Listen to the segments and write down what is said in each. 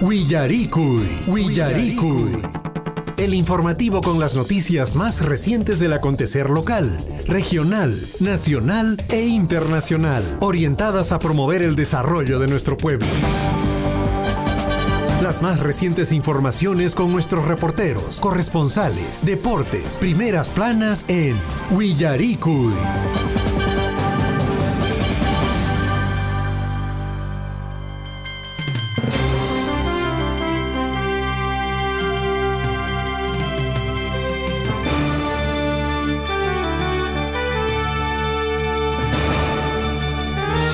Willaricui. El informativo con las noticias más recientes del acontecer local, regional, nacional e internacional, orientadas a promover el desarrollo de nuestro pueblo. Las más recientes informaciones con nuestros reporteros, corresponsales, deportes, primeras planas en Willaricui.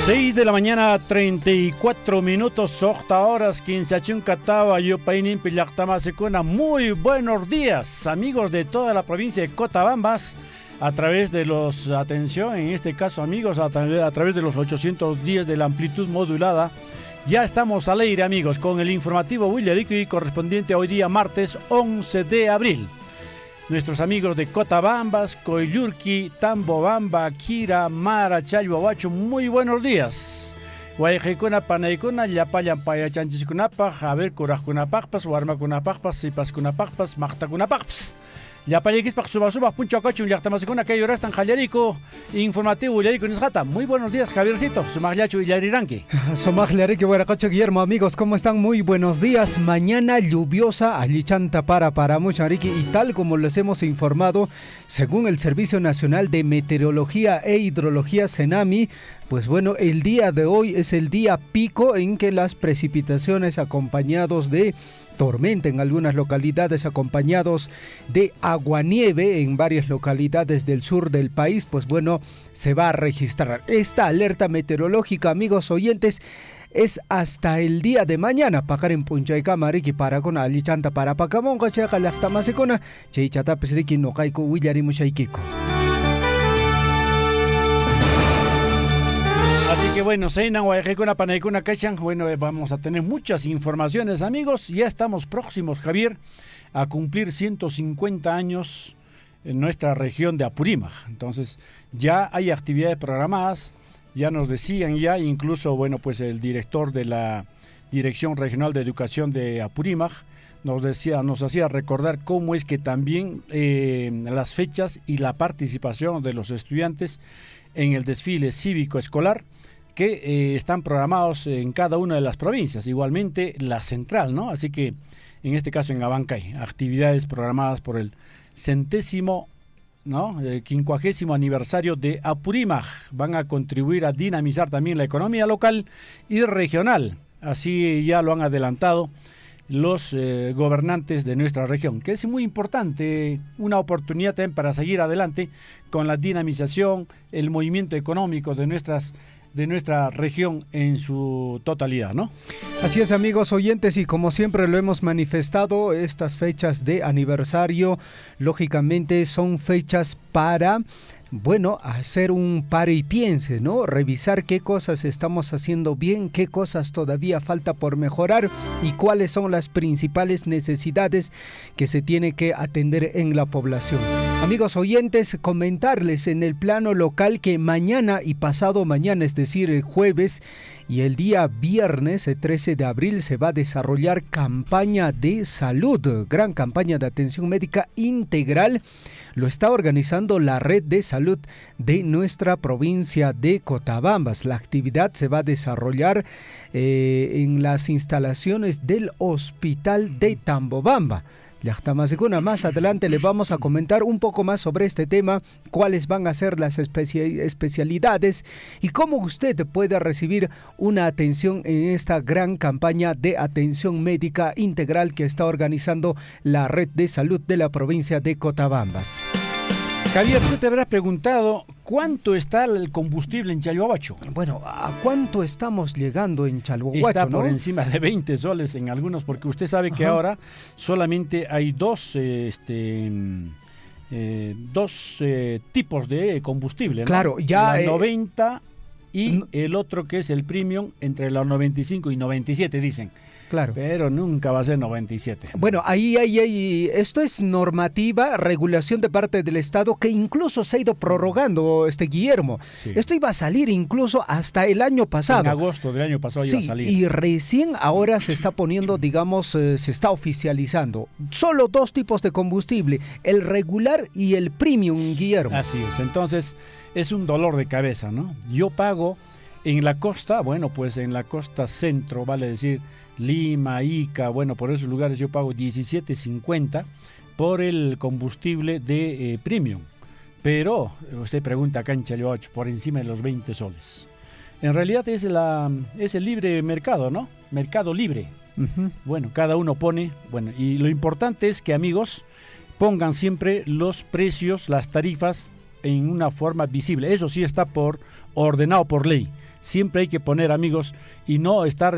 6 de la mañana, 34 minutos, 8 horas, 15 Cataba, Yopainin, Pilactamasecuna. Muy buenos días, amigos de toda la provincia de Cotabambas, a través de los, atención, en este caso, amigos, a través de los 810 de la amplitud modulada. Ya estamos al aire, amigos, con el informativo Willaricui correspondiente a hoy día, martes 11 de abril. Nuestros amigos de Cotabambas, Coyurqui, Tambobamba, Quira, Mara, Chalhuahuacho, muy buenos días. Guayjecuna, Panaicuna, Yapayan, Payachanchicunapa, Javier Curajunapagpas, Warmacunapagpas, Sipascunapagpas, Mactacunapagpas. Yapayequispac, Suba, Puncho Cochun, Yactamasicuna, que ahora están Jallarico, informativo Willarico Nisgata. Muy buenos días, Javiercito, Sumaglacho y Yariranqui. Sumaglareque, Huaracocho, Guillermo, amigos, ¿cómo están? Muy buenos días. Mañana lluviosa, Allichanta para Muchariqui, y tal como les hemos informado, según el Servicio Nacional de Meteorología e Hidrología, CENAMI, pues bueno, el día de hoy es el día pico en que las precipitaciones acompañados de tormenta en algunas localidades, acompañados de aguanieve en varias localidades del sur del país, pues bueno, se va a registrar. Esta alerta meteorológica, amigos oyentes, es hasta el día de mañana. Pakaren Punchayca, Mariki, Paracona, Alichanta, para Pacamonga, Checa, Lactamasecona, Cheichata, Pesriki, Nocaiko, Willarimushaikiko. Así que bueno, Seinan, Guayjecuna, Panaicuna, Cachan, bueno, vamos a tener muchas informaciones, amigos. Ya estamos próximos, Javier, a cumplir 150 años en nuestra región de Apurímac. Entonces, ya hay actividades programadas, ya nos decían ya, incluso, bueno, pues el director de la Dirección Regional de Educación de Apurímac nos hacía recordar cómo es que también las fechas y la participación de los estudiantes en el desfile cívico escolar que están programados en cada una de las provincias, igualmente la central, ¿no? Así que en este caso en Abancay, actividades programadas por el 50º aniversario de Apurímac, van a contribuir a dinamizar también la economía local y regional, así ya lo han adelantado los gobernantes de nuestra región, que es muy importante, una oportunidad también para seguir adelante con la dinamización, el movimiento económico de nuestra región en su totalidad, ¿no? Así es, amigos oyentes, y como siempre lo hemos manifestado, estas fechas de aniversario, lógicamente son fechas para, bueno, hacer un pare y piense, ¿no? Revisar qué cosas estamos haciendo bien, qué cosas todavía falta por mejorar y cuáles son las principales necesidades que se tiene que atender en la población. Amigos oyentes, comentarles en el plano local que mañana y pasado mañana, es decir, el jueves y el día viernes, el 13 de abril, se va a desarrollar campaña de salud, gran campaña de atención médica integral. Lo está organizando la red de salud de nuestra provincia de Cotabambas. La actividad se va a desarrollar en las instalaciones del Hospital de Tambobamba. Más adelante les vamos a comentar un poco más sobre este tema, cuáles van a ser las especialidades y cómo usted puede recibir una atención en esta gran campaña de atención médica integral que está organizando la red de salud de la provincia de Cotabambas. Javier, tú te habrás preguntado cuánto está el combustible en Chalhuahuacho. Bueno, ¿a cuánto estamos llegando en Chalhuahuacho? Está por encima de 20 soles en algunos, porque usted sabe que ahora solamente hay dos tipos de combustible, ¿no? Claro, ya... La 90 y el otro que es el premium entre los 95 y 97, dicen. Claro. Pero nunca va a ser 97. Bueno, esto es normativa, regulación de parte del Estado que incluso se ha ido prorrogando, Guillermo. Sí. Esto iba a salir incluso hasta el año pasado. En agosto del año pasado iba a salir. Y recién ahora se está poniendo, se está oficializando. Solo 2 tipos de combustible, el regular y el premium, Guillermo. Así es, entonces es un dolor de cabeza, ¿no? Yo pago en la costa, bueno, pues en la costa centro, vale decir Lima, Ica, bueno, por esos lugares yo pago 17.50 por el combustible de premium. Pero usted pregunta acá en Chalehuacho, por encima de los 20 soles. En realidad es el libre mercado, ¿no? Mercado libre. Uh-huh. Bueno, cada uno pone, bueno, y lo importante es que, amigos, pongan siempre los precios, las tarifas en una forma visible. Eso sí está ordenado por ley. Siempre hay que poner, amigos, y no estar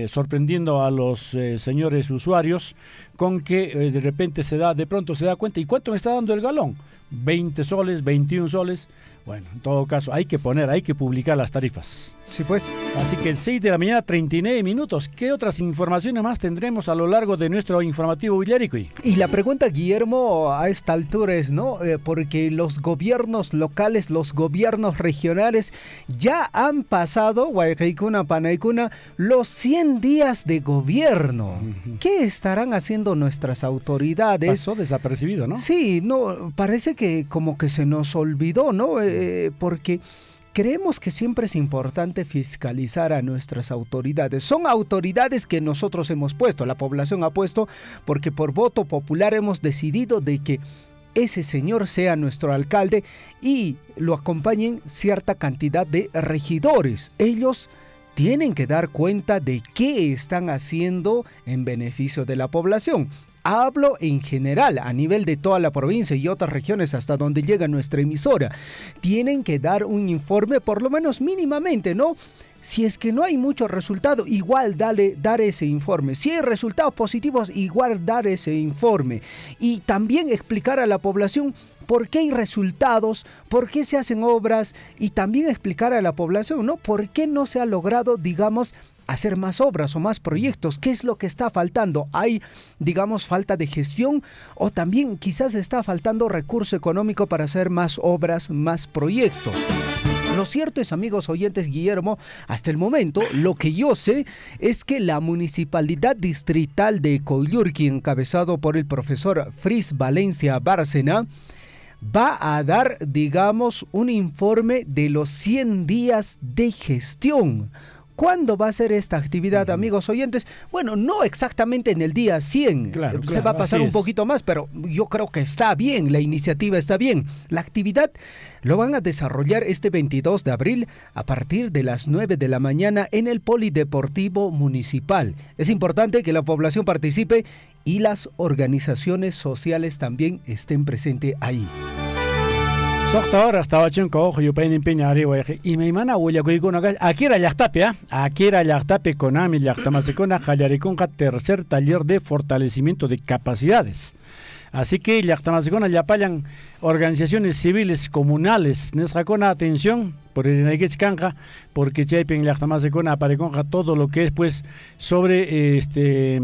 sorprendiendo a los señores usuarios con que de pronto se da cuenta, ¿y cuánto me está dando el galón? 20 soles, 21 soles. Bueno, en todo caso, hay que publicar las tarifas. Sí, pues. Así que el 6 de la mañana, 39 minutos. ¿Qué otras informaciones más tendremos a lo largo de nuestro informativo Villaricuy? Y la pregunta, Guillermo, a esta altura es, ¿no? Porque los gobiernos locales, los gobiernos regionales ya han pasado, Guaycaicuna, Panaicuna, los 100 días de gobierno. Uh-huh. ¿Qué estarán haciendo nuestras autoridades? Pasó desapercibido, ¿no? Sí, no, parece que como que se nos olvidó, ¿no? Porque creemos que siempre es importante fiscalizar a nuestras autoridades. Son autoridades que nosotros hemos puesto, la población ha puesto, porque por voto popular hemos decidido de que ese señor sea nuestro alcalde y lo acompañen cierta cantidad de regidores. Ellos tienen que dar cuenta de qué están haciendo en beneficio de la población. Hablo en general, a nivel de toda la provincia y otras regiones hasta donde llega nuestra emisora. Tienen que dar un informe, por lo menos mínimamente, ¿no? Si es que no hay mucho resultado, igual dar ese informe. Si hay resultados positivos, igual dar ese informe. Y también explicar a la población por qué hay resultados, por qué se hacen obras, y también explicar a la población, ¿no? Por qué no se ha logrado, hacer más obras o más proyectos. ¿Qué es lo que está faltando? ¿Hay, falta de gestión o también quizás está faltando recurso económico para hacer más obras, más proyectos? Lo cierto es, amigos oyentes, Guillermo, hasta el momento lo que yo sé es que la Municipalidad Distrital de Coyurqui, encabezado por el profesor Fris Valencia Bárcena, va a dar, un informe de los 100 días de gestión. ¿Cuándo va a ser esta actividad, amigos oyentes? Bueno, no exactamente en el día 100, se va a pasar un poquito más, pero yo creo que está bien, la iniciativa está bien. La actividad lo van a desarrollar este 22 de abril a partir de las 9 de la mañana en el Polideportivo Municipal. Es importante que la población participe y las organizaciones sociales también estén presentes ahí. Sokta ahora estaba chinko ojo yo pain empeña arriba y me mana huella con aquí era Yachtape con Ami Yachtamasecona Jallaricunja tercer taller de fortalecimiento de capacidades. Así que Yachtamasecona ya payan organizaciones civiles comunales nesracona atención por el Neguechcanja porque Chaipen Yachtamasecona apareconja todo lo que es pues sobre este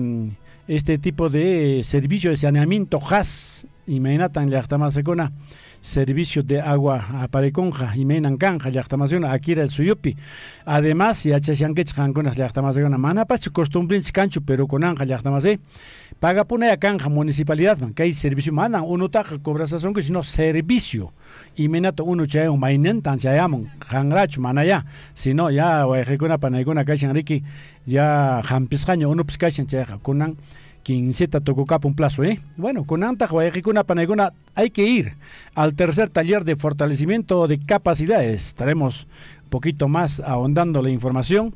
tipo de servicio de saneamiento gas y menatan Yachtamasecona servicio de agua a Pareconja y Menancanja, Yachtamazona, aquí era el Suyupi. Además, ya Chashanquech con las Yachtamazona, Manapas, costumbres cancho, pero con Anja Yachtamazé, paga pone a Canja, municipalidad, que hay servicio, mandan uno taja, cobrazación, que sino servicio. Y menato uno chaya un mainen, tan chayamon, Jangrach, manaya, si no, ya, o ejecuna panaigona, Cachan Ricky, ya Jampiscaño, uno piscachan chaya, conan. Quien se tocó capa un plazo, Bueno, con Anta, Guayajicuna, Panagona, hay que ir al tercer taller de fortalecimiento de capacidades. Estaremos un poquito más ahondando la información.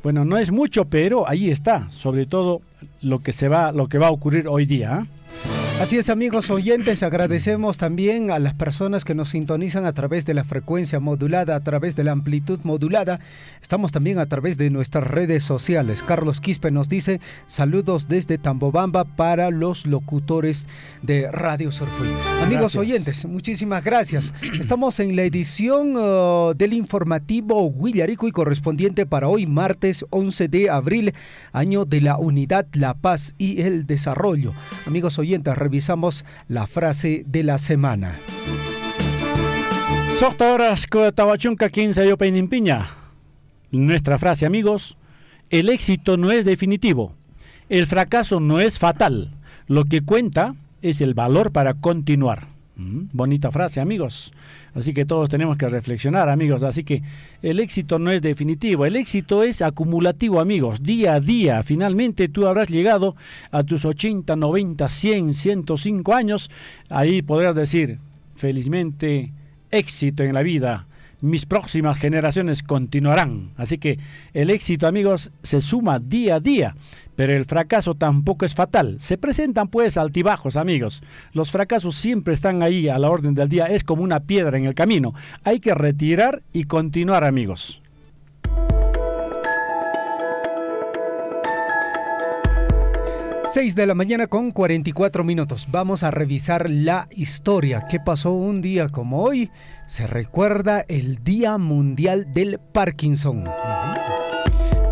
Bueno, no es mucho, pero ahí está, sobre todo lo que va a ocurrir hoy día. Así es, amigos oyentes, agradecemos también a las personas que nos sintonizan a través de la frecuencia modulada, a través de la amplitud modulada. Estamos también a través de nuestras redes sociales. Carlos Quispe nos dice, saludos desde Tambobamba para los locutores de Radio Surfui. Amigos oyentes, muchísimas gracias. Estamos en la edición del informativo Huillaricuy correspondiente para hoy, martes 11 de abril, año de la Unidad, la Paz y el Desarrollo. Amigos oyentes, revisamos la frase de la semana. Socta horas Tawachunca 15 yo Piña. Nuestra frase, amigos: el éxito no es definitivo, el fracaso no es fatal, lo que cuenta es el valor para continuar. Bonita frase, amigos. Así que todos tenemos que reflexionar, amigos. Así que el éxito no es definitivo, el éxito es acumulativo, amigos. Día a día, finalmente tú habrás llegado a tus 80, 90, 100, 105 años. Ahí podrás decir, felizmente, éxito en la vida. Mis próximas generaciones continuarán. Así que el éxito, amigos, se suma día a día. Pero el fracaso tampoco es fatal. Se presentan pues altibajos, amigos. Los fracasos siempre están ahí a la orden del día. Es como una piedra en el camino. Hay que retirar y continuar, amigos. Seis de la mañana con 44 minutos. Vamos a revisar la historia. ¿Qué pasó un día como hoy? Se recuerda el Día Mundial del Parkinson.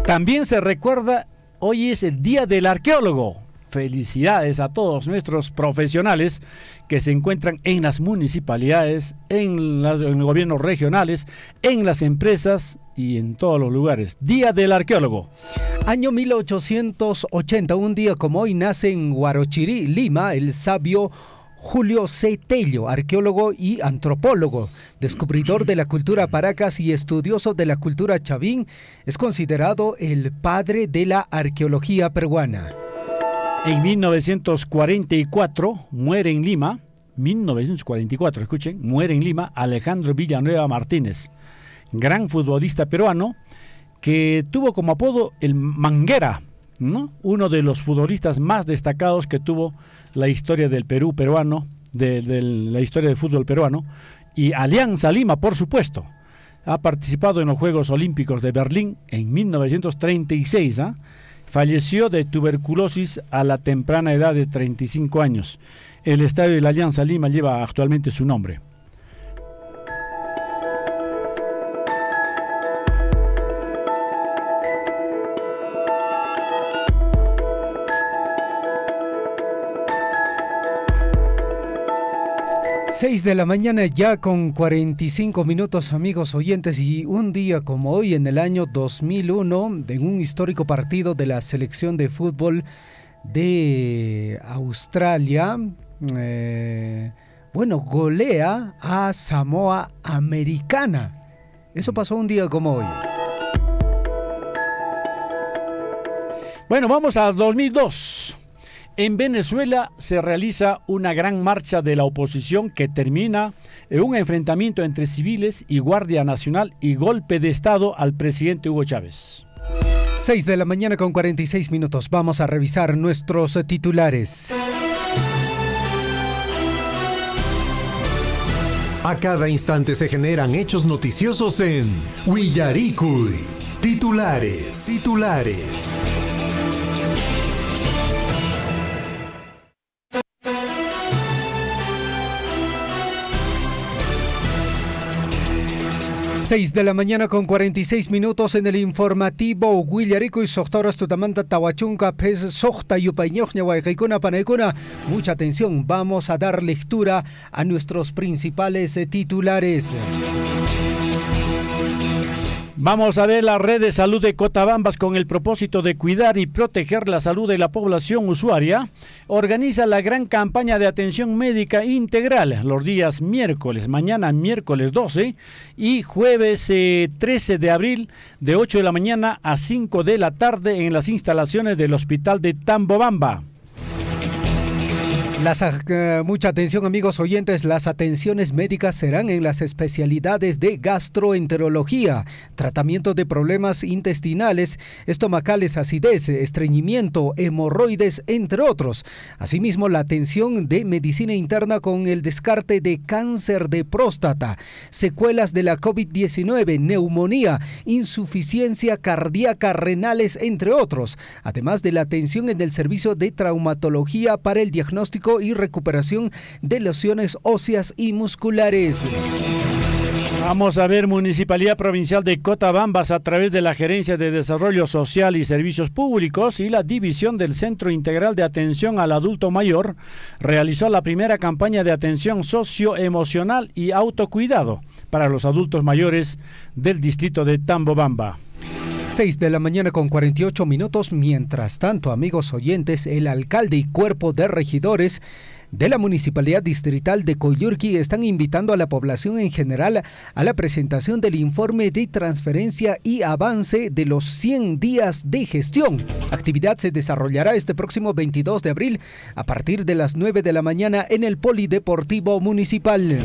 También se recuerda, hoy es el Día del Arqueólogo. Felicidades a todos nuestros profesionales que se encuentran en las municipalidades, en los gobiernos regionales, en las empresas y en todos los lugares. Día del Arqueólogo. Año 1880, un día como hoy, nace en Huarochirí, Lima, el sabio Julio C. Tello, arqueólogo y antropólogo, descubridor de la cultura Paracas y estudioso de la cultura Chavín. Es considerado el padre de la arqueología peruana. En 1944 muere en Lima, 1944, escuchen, muere en Lima Alejandro Villanueva Martínez, gran futbolista peruano que tuvo como apodo el Manguera, ¿no? Uno de los futbolistas más destacados que tuvo la historia del Perú peruano, de la historia del fútbol peruano, y Alianza Lima, por supuesto. Ha participado en los Juegos Olímpicos de Berlín en 1936, ¿eh? Falleció de tuberculosis a la temprana edad de 35 años. El estadio de la Alianza Lima lleva actualmente su nombre. Seis de la mañana ya con 45 minutos, amigos oyentes, y un día como hoy, en el año 2001, en un histórico partido de la selección de fútbol de Australia, golea a Samoa Americana. Eso pasó un día como hoy. Bueno, vamos al 2002. En Venezuela se realiza una gran marcha de la oposición que termina en un enfrentamiento entre civiles y Guardia Nacional y golpe de Estado al presidente Hugo Chávez. 6 de la mañana con 46 minutos. Vamos a revisar nuestros titulares. A cada instante se generan hechos noticiosos en Huillaricuy. Titulares. 6 de la mañana con 46 minutos en el informativo Huillaricuy Sohtoras Tutamanta Tawachunca Pez Sohta Yupañoña Huaycaicuna Panaicuna. Mucha atención, vamos a dar lectura a nuestros principales titulares. Vamos a ver la red de salud de Cotabambas con el propósito de cuidar y proteger la salud de la población usuaria. Organiza la gran campaña de atención médica integral los días miércoles, mañana miércoles 12 y jueves 13 de abril de 8 de la mañana a 5 de la tarde en las instalaciones del Hospital de Tambobamba. Mucha atención, amigos oyentes, las atenciones médicas serán en las especialidades de gastroenterología, tratamiento de problemas intestinales, estomacales, acidez, estreñimiento, hemorroides, entre otros. Asimismo, la atención de medicina interna con el descarte de cáncer de próstata, secuelas de la COVID-19, neumonía, insuficiencia cardíaca, renales, entre otros. Además de la atención en el servicio de traumatología para el diagnóstico y recuperación de lesiones óseas y musculares. Vamos a ver, Municipalidad Provincial de Cotabambas, a través de la Gerencia de Desarrollo Social y Servicios Públicos y la División del Centro Integral de Atención al Adulto Mayor, realizó la primera campaña de atención socioemocional y autocuidado para los adultos mayores del distrito de Tambobamba. 6 de la mañana con 48 minutos. Mientras tanto, amigos oyentes, el alcalde y cuerpo de regidores de la Municipalidad Distrital de Coyurqui están invitando a la población en general a la presentación del informe de transferencia y avance de los 100 días de gestión. Actividad se desarrollará este próximo 22 de abril a partir de las 9 de la mañana en el Polideportivo Municipal.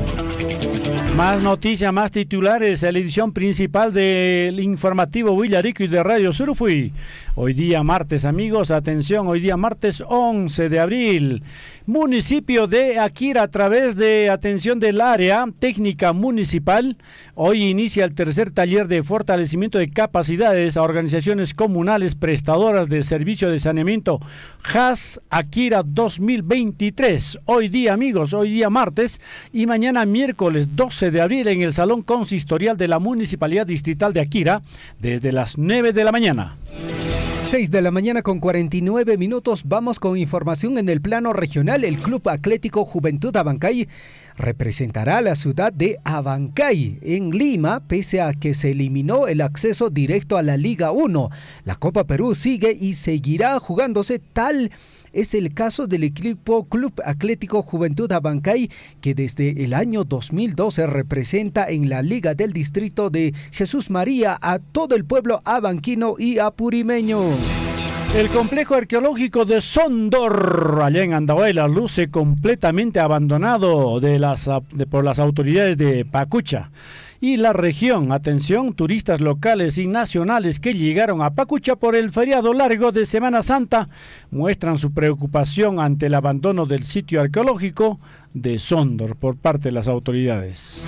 Más noticias, más titulares, la edición principal del informativo Villarico y de Radio Surfui. Hoy día martes, amigos, atención, hoy día martes 11 de abril. Municipio de Akira, a través de atención del área técnica municipal, hoy inicia el tercer taller de fortalecimiento de capacidades a organizaciones comunales prestadoras de servicio de saneamiento JAS Akira 2023. Hoy día, amigos, hoy día martes y mañana miércoles 12 de abril en el Salón Consistorial de la Municipalidad Distrital de Akira desde las 9 de la mañana. 6 de la mañana con 49 minutos. Vamos con información en el plano regional. El Club Atlético Juventud Abancay representará a la ciudad de Abancay en Lima, pese a que se eliminó el acceso directo a la Liga 1. La Copa Perú sigue y seguirá jugándose. Tal es el caso del equipo Club Atlético Juventud Abancay, que desde el año 2012 representa en la Liga del Distrito de Jesús María a todo el pueblo abanquino y apurimeño. El complejo arqueológico de Sondor, allá en Andahuayla, luce completamente abandonado por las autoridades de Pacucha y la región. Atención, turistas locales y nacionales que llegaron a Pacucha por el feriado largo de Semana Santa muestran su preocupación ante el abandono del sitio arqueológico de Sondor por parte de las autoridades.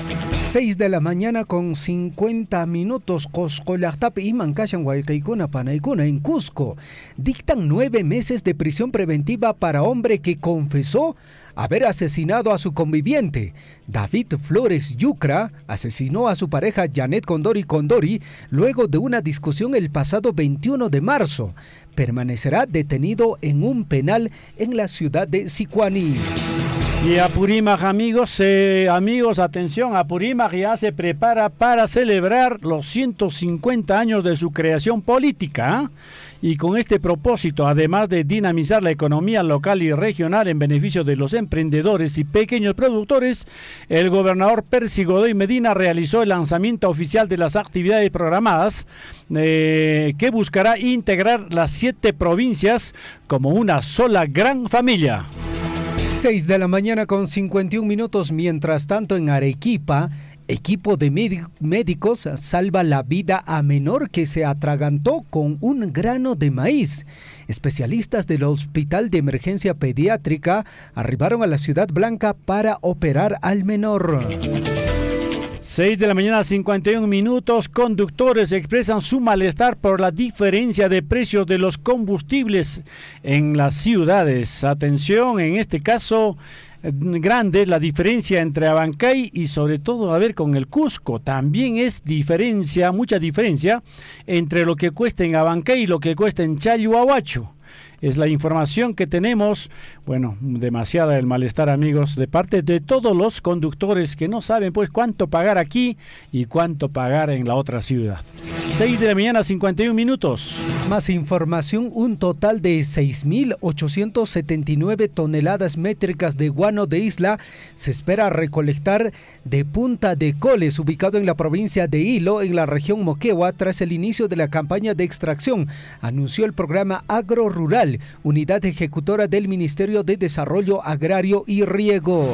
6 de la mañana con 50 minutos. Coscolactap y Mancachan Huaycaicuna Panaicuna en Cusco dictan 9 meses de prisión preventiva para hombre que confesó haber asesinado a su conviviente. David Flores Yucra asesinó a su pareja Janet Condori luego de una discusión el pasado 21 de marzo. Permanecerá detenido en un penal en la ciudad de Sicuani. Y Apurímac, amigos, atención, Apurímac ya se prepara para celebrar los 150 años de su creación política, y con este propósito, además de dinamizar la economía local y regional en beneficio de los emprendedores y pequeños productores, el gobernador Percy Godoy Medina realizó el lanzamiento oficial de las actividades programadas que buscará integrar las 7 provincias como una sola gran familia. 6 de la mañana con 51 minutos. Mientras tanto, en Arequipa, equipo de médicos salva la vida a menor que se atragantó con un grano de maíz. Especialistas del Hospital de Emergencia Pediátrica arribaron a la Ciudad Blanca para operar al menor. 6 de la mañana, 51 minutos. Conductores expresan su malestar por la diferencia de precios de los combustibles en las ciudades. Atención, en este caso, grande es la diferencia entre Abancay y sobre todo, a ver, con el Cusco. También es mucha diferencia entre lo que cuesta en Abancay y lo que cuesta en Chalhuahuacho. Es la información que tenemos. Bueno, demasiada el malestar, amigos, de parte de todos los conductores que no saben pues cuánto pagar aquí y cuánto pagar en la otra ciudad. 6 de la mañana, 51 minutos. Más información, un total de 6.879 toneladas métricas de guano de isla se espera recolectar de Punta de Coles, ubicado en la provincia de Hilo, en la región Moquegua, tras el inicio de la campaña de extracción, anunció el programa Agro-Rural, unidad ejecutora del Ministerio de Desarrollo Agrario y Riego.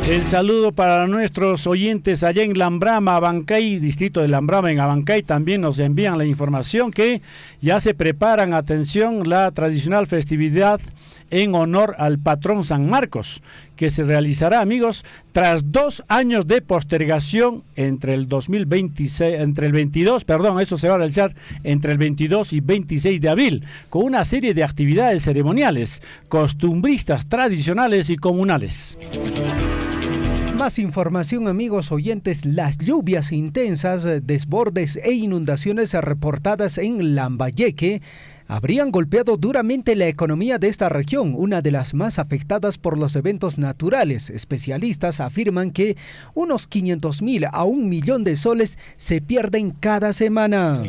El saludo para nuestros oyentes allá en Lambrama, Abancay, distrito de Lambrama en Abancay. También nos envían la información que ya se preparan, atención, la tradicional festividad en honor al patrón San Marcos, que se realizará, amigos, tras 2 años de postergación entre el 2026, entre el 22 y 26 de abril, con una serie de actividades ceremoniales, costumbristas, tradicionales y comunales. Más información, amigos oyentes, las lluvias intensas, desbordes e inundaciones reportadas en Lambayeque habrían golpeado duramente la economía de esta región, una de las más afectadas por los eventos naturales. Especialistas afirman que unos 500,000 a 1 millón de soles se pierden cada semana.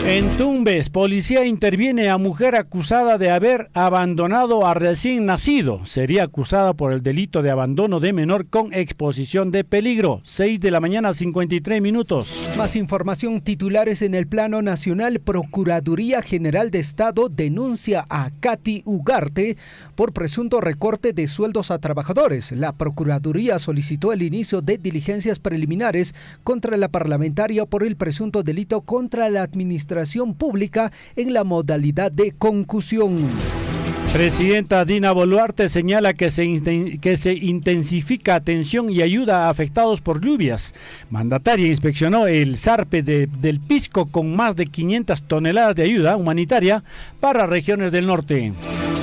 En Tumbes, policía interviene a mujer acusada de haber abandonado a recién nacido. Sería acusada por el delito de abandono de menor con exposición de peligro. 6 de la mañana, 53 minutos. Más información, titulares en el plano nacional. Procuraduría General de Estado denuncia a Katy Ugarte por presunto recorte de sueldos a trabajadores. La Procuraduría solicitó el inicio de diligencias preliminares contra la parlamentaria por el presunto delito contra la administración pública en la modalidad de concusión. Presidenta Dina Boluarte señala que se intensifica atención y ayuda a afectados por lluvias. Mandataria inspeccionó el zarpe del Pisco con más de 500 toneladas de ayuda humanitaria para regiones del norte.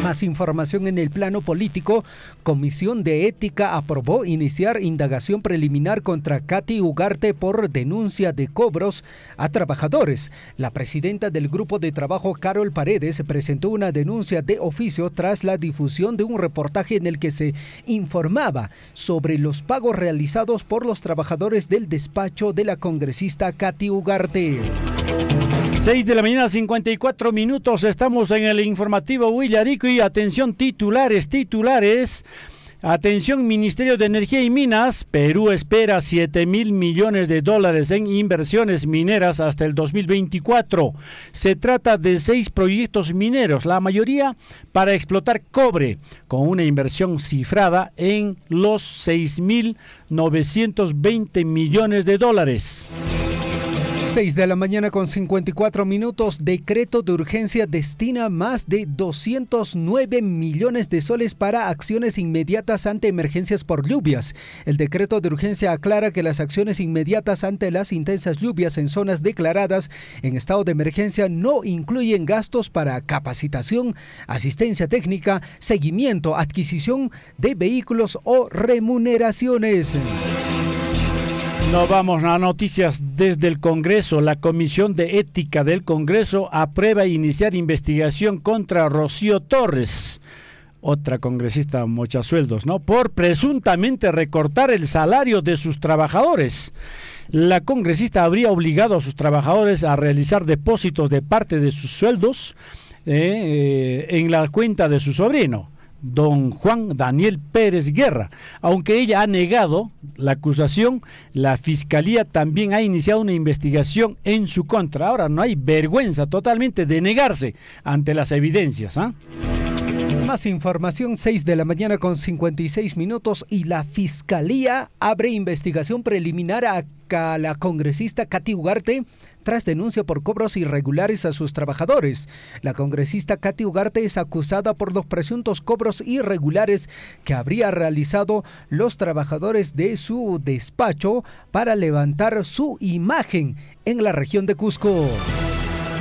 Más información en el plano político. Comisión de Ética aprobó iniciar indagación preliminar contra Katy Ugarte por denuncia de cobros a trabajadores. La presidenta del grupo de trabajo, Carol Paredes, presentó una denuncia de oficio tras la difusión de un reportaje en el que se informaba sobre los pagos realizados por los trabajadores del despacho de la congresista Katy Ugarte. 6 de la mañana, 54 minutos. Estamos en el informativo Huillarico y atención, titulares. Atención, Ministerio de Energía y Minas. Perú espera 7,000 millones de dólares en inversiones mineras hasta el 2024. Se trata de 6 proyectos mineros, la mayoría para explotar cobre, con una inversión cifrada en los 6,920 millones de dólares. 6 de la mañana con 54 minutos. Decreto de urgencia destina más de 209 millones de soles para acciones inmediatas ante emergencias por lluvias. El decreto de urgencia aclara que las acciones inmediatas ante las intensas lluvias en zonas declaradas en estado de emergencia no incluyen gastos para capacitación, asistencia técnica, seguimiento, adquisición de vehículos o remuneraciones. Nos vamos a noticias desde el Congreso. La Comisión de Ética del Congreso aprueba iniciar investigación contra Rocío Torres, otra congresista mochasueldos, por presuntamente recortar el salario de sus trabajadores. La congresista habría obligado a sus trabajadores a realizar depósitos de parte de sus sueldos en la cuenta de su sobrino, don Juan Daniel Pérez Guerra. Aunque ella ha negado la acusación, la Fiscalía también ha iniciado una investigación en su contra. Ahora no hay vergüenza totalmente de negarse ante las evidencias. Más información, 6 de la mañana con 56 minutos y la Fiscalía abre investigación preliminar a la congresista Katy Ugarte tras denuncia por cobros irregulares a sus trabajadores. La congresista Katy Ugarte es acusada por los presuntos cobros irregulares que habría realizado los trabajadores de su despacho para levantar su imagen en la región de Cusco.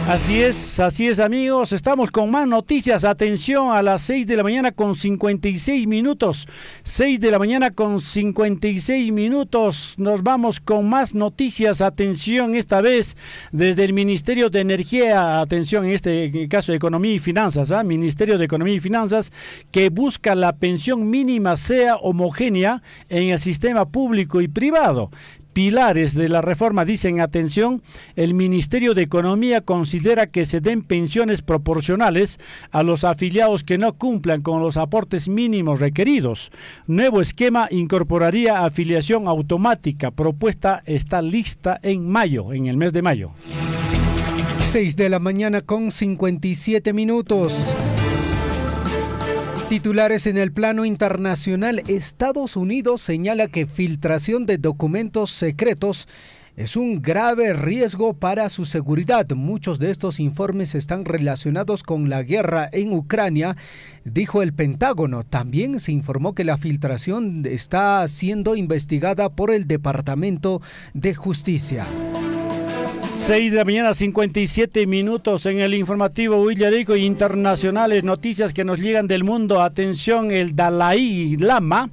Así es amigos, estamos con más noticias. Atención, a las 6 de la mañana con 56 minutos. 6 de la mañana con 56 minutos. Nos vamos con más noticias. Atención, esta vez desde el Ministerio de Energía. Atención, en este caso de Economía y Finanzas. Ministerio de Economía y Finanzas, que busca la pensión mínima sea homogénea en el sistema público y privado. pilares de la reforma dicen, atención, el Ministerio de Economía considera que se den pensiones proporcionales a los afiliados que no cumplan con los aportes mínimos requeridos. Nuevo esquema incorporaría afiliación automática. Propuesta está lista en mayo, en el mes de mayo. 6 de la mañana con 57 minutos. Titulares en el plano internacional. Estados Unidos señala que filtración de documentos secretos es un grave riesgo para su seguridad. Muchos de estos informes están relacionados con la guerra en Ucrania, dijo el Pentágono. También se informó que la filtración está siendo investigada por el Departamento de Justicia. 6 de la mañana, 57 minutos en el informativo Huillarico. Internacionales, noticias que nos llegan del mundo. Atención, el Dalai Lama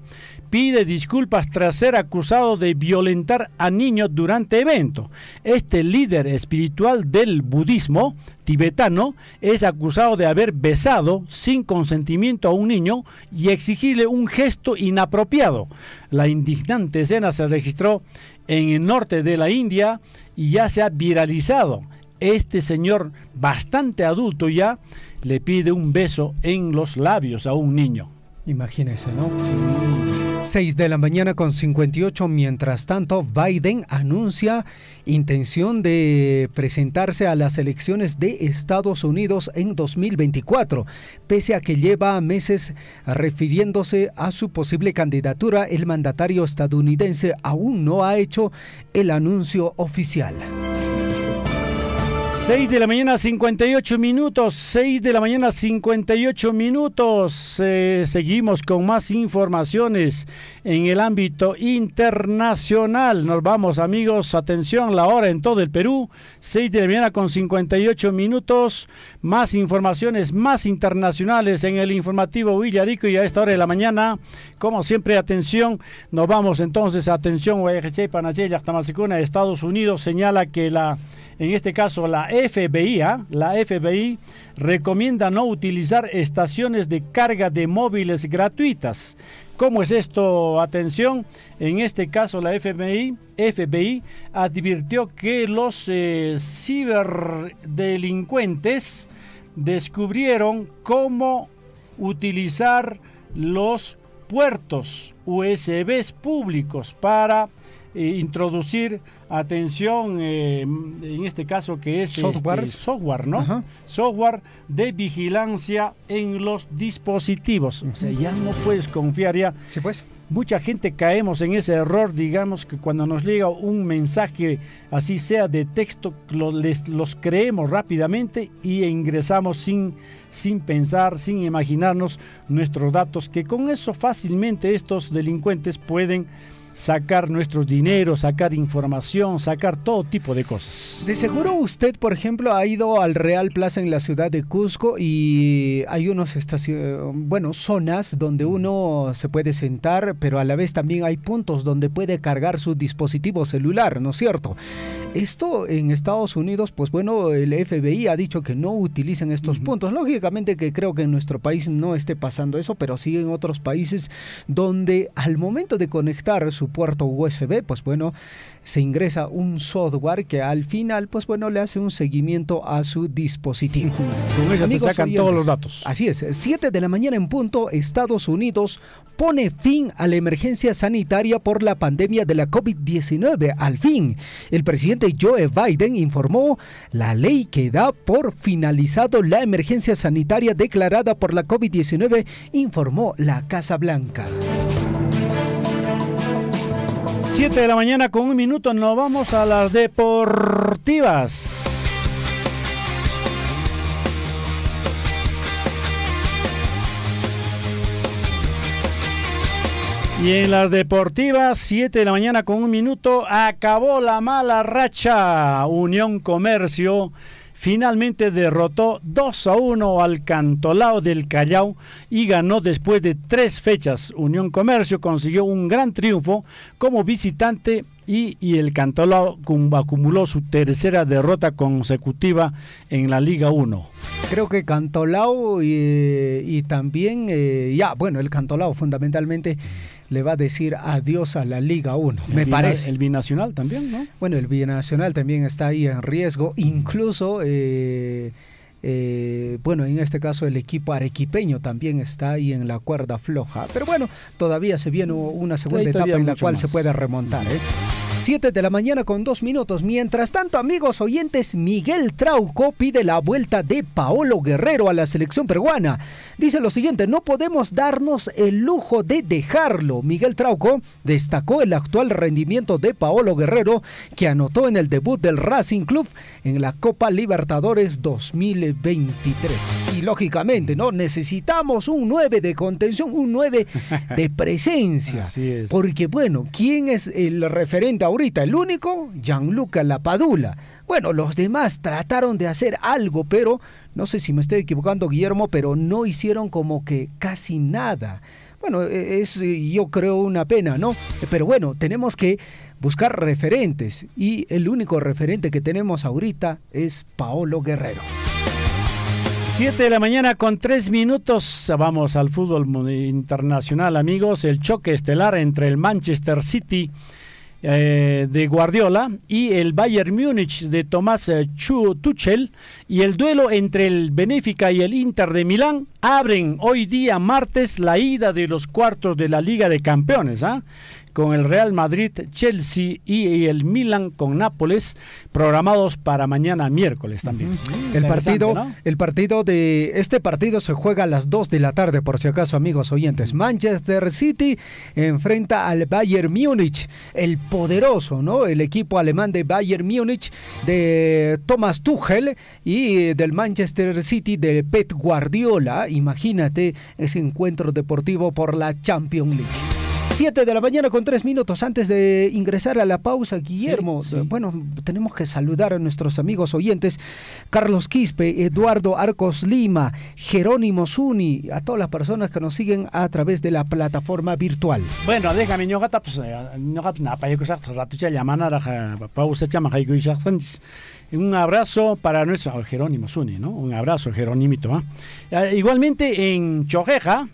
pide disculpas tras ser acusado de violentar a niños durante evento. Este líder espiritual del budismo tibetano es acusado de haber besado sin consentimiento a un niño y exigirle un gesto inapropiado. La indignante escena se registró en el norte de la India y ya se ha viralizado. Este señor, bastante adulto ya, le pide un beso en los labios a un niño. Imagínese, ¿no? 6 de la mañana con 58. Mientras tanto, Biden anuncia intención de presentarse a las elecciones de Estados Unidos en 2024. Pese a que lleva meses refiriéndose a su posible candidatura, el mandatario estadounidense aún no ha hecho el anuncio oficial. 6 de la mañana, 58 minutos. 6 de la mañana, 58 minutos. Seguimos con más informaciones en el ámbito internacional. Nos vamos, amigos. Atención, la hora en todo el Perú. 6 de la mañana con 58 minutos. Más informaciones, más internacionales en el informativo Huillarico y a esta hora de la mañana. Como siempre, atención. Nos vamos entonces. Atención, Estados Unidos señala que en este caso la FBI recomienda no utilizar estaciones de carga de móviles gratuitas. ¿Cómo es esto? Atención, en este caso la FBI advirtió que los ciberdelincuentes descubrieron cómo utilizar los puertos USB públicos para introducir, atención, en este caso que es software, ¿no? Ajá. Software de vigilancia en los dispositivos. O sea, ya no puedes confiar ya. Sí, pues. Mucha gente caemos en ese error, digamos, que cuando nos llega un mensaje, así sea de texto, los creemos rápidamente y ingresamos sin pensar, sin imaginarnos nuestros datos, que con eso fácilmente estos delincuentes pueden sacar nuestro dinero, sacar información, sacar todo tipo de cosas. De seguro usted, por ejemplo, ha ido al Real Plaza en la ciudad de Cusco y hay unos zonas donde uno se puede sentar, pero a la vez también hay puntos donde puede cargar su dispositivo celular, ¿no es cierto? Esto en Estados Unidos, pues bueno, el FBI ha dicho que no utilicen estos puntos. Lógicamente que creo que en nuestro país no esté pasando eso, pero sí en otros países donde al momento de conectar su puerto USB, pues bueno, se ingresa un software que al final, pues bueno, le hace un seguimiento a su dispositivo. Con eso te sacan todos los datos. Así es, 7 de la mañana en punto, Estados Unidos pone fin a la emergencia sanitaria por la pandemia de la COVID-19. Al fin, el presidente Joe Biden informó la ley que da por finalizado la emergencia sanitaria declarada por la COVID-19, informó la Casa Blanca. 7 de la mañana con 1 minuto, nos vamos a las deportivas. Y en las deportivas, 7 de la mañana con 1 minuto, acabó la mala racha. Unión Comercio finalmente derrotó 2-1 al Cantolao del Callao y ganó después de 3 fechas. Unión Comercio consiguió un gran triunfo como visitante y el Cantolao acumuló su tercera derrota consecutiva en la Liga 1. Creo que Cantolao y también, el Cantolao fundamentalmente le va a decir adiós a la Liga 1, me parece. El Binacional también, ¿no? Bueno, el Binacional también está ahí en riesgo, incluso... en este caso el equipo arequipeño también está ahí en la cuerda floja, pero bueno, todavía se viene una segunda etapa en la cual se puede remontar. 7 de la mañana con 2 minutos. Mientras tanto, amigos oyentes, Miguel Trauco pide la vuelta de Paolo Guerrero a la selección peruana. Dice lo siguiente: no podemos darnos el lujo de dejarlo. Miguel Trauco destacó el actual rendimiento de Paolo Guerrero, que anotó en el debut del Racing Club en la Copa Libertadores 2023. Y lógicamente, ¿no? Necesitamos un 9 de contención, un 9 de presencia. Así es. Porque, bueno, ¿quién es el referente ahorita? El único, Gianluca Lapadula. Bueno, los demás trataron de hacer algo, pero no sé si me estoy equivocando, Guillermo, pero no hicieron como que casi nada. Bueno, es yo creo una pena, ¿no? Pero bueno, tenemos que buscar referentes y el único referente que tenemos ahorita es Paolo Guerrero. 7 de la mañana con 3 minutos. Vamos al fútbol internacional, amigos. El choque estelar entre el Manchester City de Guardiola y el Bayern Múnich de Tomás Tuchel, y el duelo entre el Benfica y el Inter de Milán abren hoy día martes la ida de los cuartos de la Liga de Campeones, con el Real Madrid, Chelsea y el Milan con Nápoles programados para mañana miércoles también. El partido se juega a las 2 de la tarde, por si acaso, amigos oyentes. Manchester City enfrenta al Bayern Múnich, el poderoso, ¿no? El equipo alemán de Bayern Múnich de Thomas Tuchel y del Manchester City de Pep Guardiola. Imagínate ese encuentro deportivo por la Champions League. 7 de la mañana con 3 minutos. Antes de ingresar a la pausa, Guillermo, sí. Bueno, tenemos que saludar a nuestros amigos oyentes: Carlos Quispe, Eduardo Arcos Lima, Jerónimo Zuni, a todas las personas que nos siguen a través de la plataforma virtual. Bueno, déjame, un abrazo para nuestro Jerónimo Zuni, ¿no? Un abrazo, Jerónimito. Igualmente en Chojeja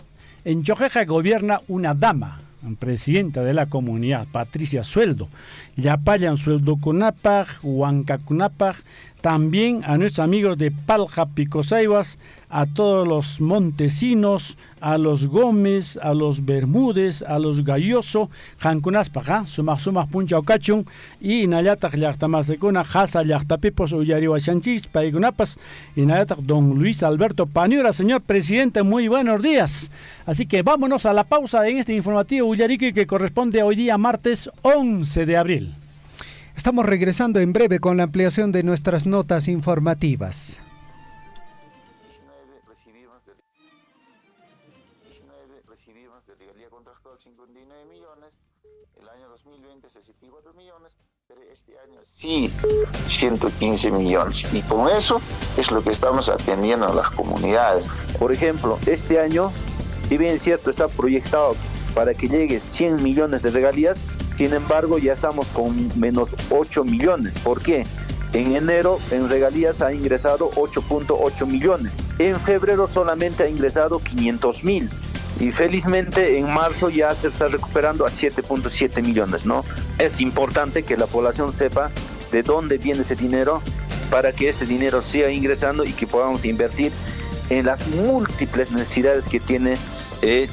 gobierna una dama, presidenta de la comunidad, Patricia Sueldo. Yapayan Sueldo Kunapaj, Huanca Kunapaj, también a nuestros amigos de Palja Picosaiwas, a todos los montesinos, a los Gómez, a los Bermúdez, a los Galloso, Jancunaspaj, Sumas Puncha Ocachun, y Nayataj Yachtamasecuna, Jasa Yachtapipos, Uyarihuachanchis, Paigunapas, y Nayataj don Luis Alberto Paniura. Señor presidente, muy buenos días. Así que vámonos a la pausa en este informativo Uyariqui, que corresponde hoy día martes 11 de abril. Estamos regresando en breve con la ampliación de nuestras notas informativas. Recibimos de regalía contractual 59 millones, el año 2020 64 millones, pero este año sí 115 millones. Y con eso es lo que estamos atendiendo a las comunidades. Por ejemplo, este año, si bien es cierto, está proyectado para que llegue 100 millones de regalías, sin embargo ya estamos con menos 8 millones. ¿Por qué? En enero en regalías ha ingresado 8.8 millones. En febrero solamente ha ingresado 500,000. Y felizmente en marzo ya se está recuperando a 7.7 millones, ¿no? Es importante que la población sepa de dónde viene ese dinero para que ese dinero siga ingresando y que podamos invertir en las múltiples necesidades que tiene